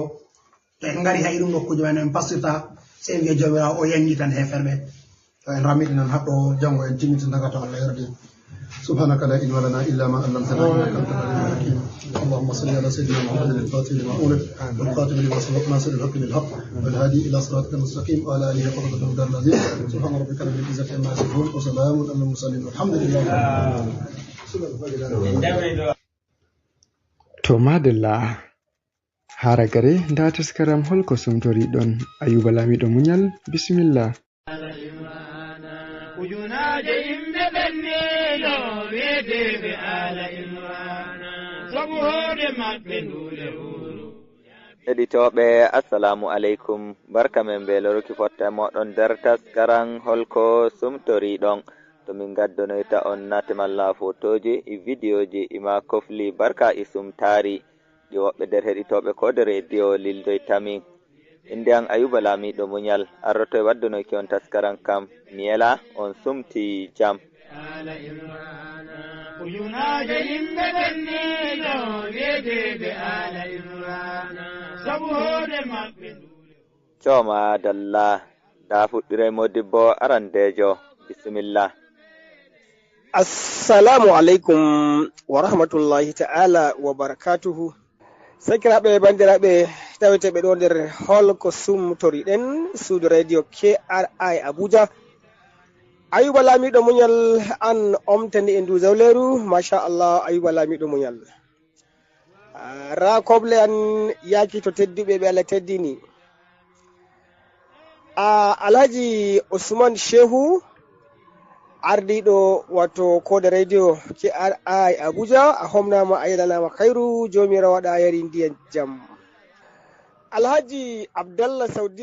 to en ngari ha irum nokkuje man en pastirta se en wiya jomirawo o yangi tan heferɓe to en ramiɗinan haɗɗo janngo en timmitintaga to Allah yardi سبحانك لا علم لنا إلا ما علمتنا إنك أنت العليم الحكيم اللهم صل على سيدنا محمد الفاتح لما أولد والخاتم لما سبق ناصر الحق بالحق والهادي إلى صراطك المستقيم وعلى آله وصحبه وسلم العظيم سبحان ربك رب العزة عما يصفون وسلام على المرسلين والحمد لله to madalla hara gare nda taskaram holko sumtori ɗon Ayuba Lamiɗo Muñal bisimillah ujunaje yimɓe ɓenniɗo weedeɓe ala imrana sabu hoode maɓɓe ndule uru heɗitoɓe assalamu aleykum barka men be loruki fotta moɗon nder taskaran holko sumtori ɗon to min gaddonoyta on natemalla fotoji e vidéoji ima kofli barka e sumtari ɗi woɓɓe nder heɗitoɓe kode radio lildoytamin inde an Ayuba Lamiɗo Muñal arroto e waddunoyki on taskaran kam miyela on sumti jam ujunaje yimɓe ɓenniɗo weedeɓe ala imrana sabu hoode maɓɓe coma dalla da fuɗɗire modibbo arandejo bisimillah. Assalamu alaikum wa rahmatullahi ta'ala wa barakatuhu. Sakiraɓe bandiraɓe taweteɓe ɗo nder holko sumtoriɗen suudu radio KRI Abuja. Ayuba Lamiɗo Muñal an omtani e ndu zawleru masha Allah Ayuba Lamiɗo Muñal. Ra koble an yaki to tedduɓe ɓe Allah teddini. Alhaji Usman Shehu ardiɗo wato kode radio KRI Abuja a homnama a yelanama khairu jomirawo waɗa yari ndiyan jam. Alhaji Abdallah Saudi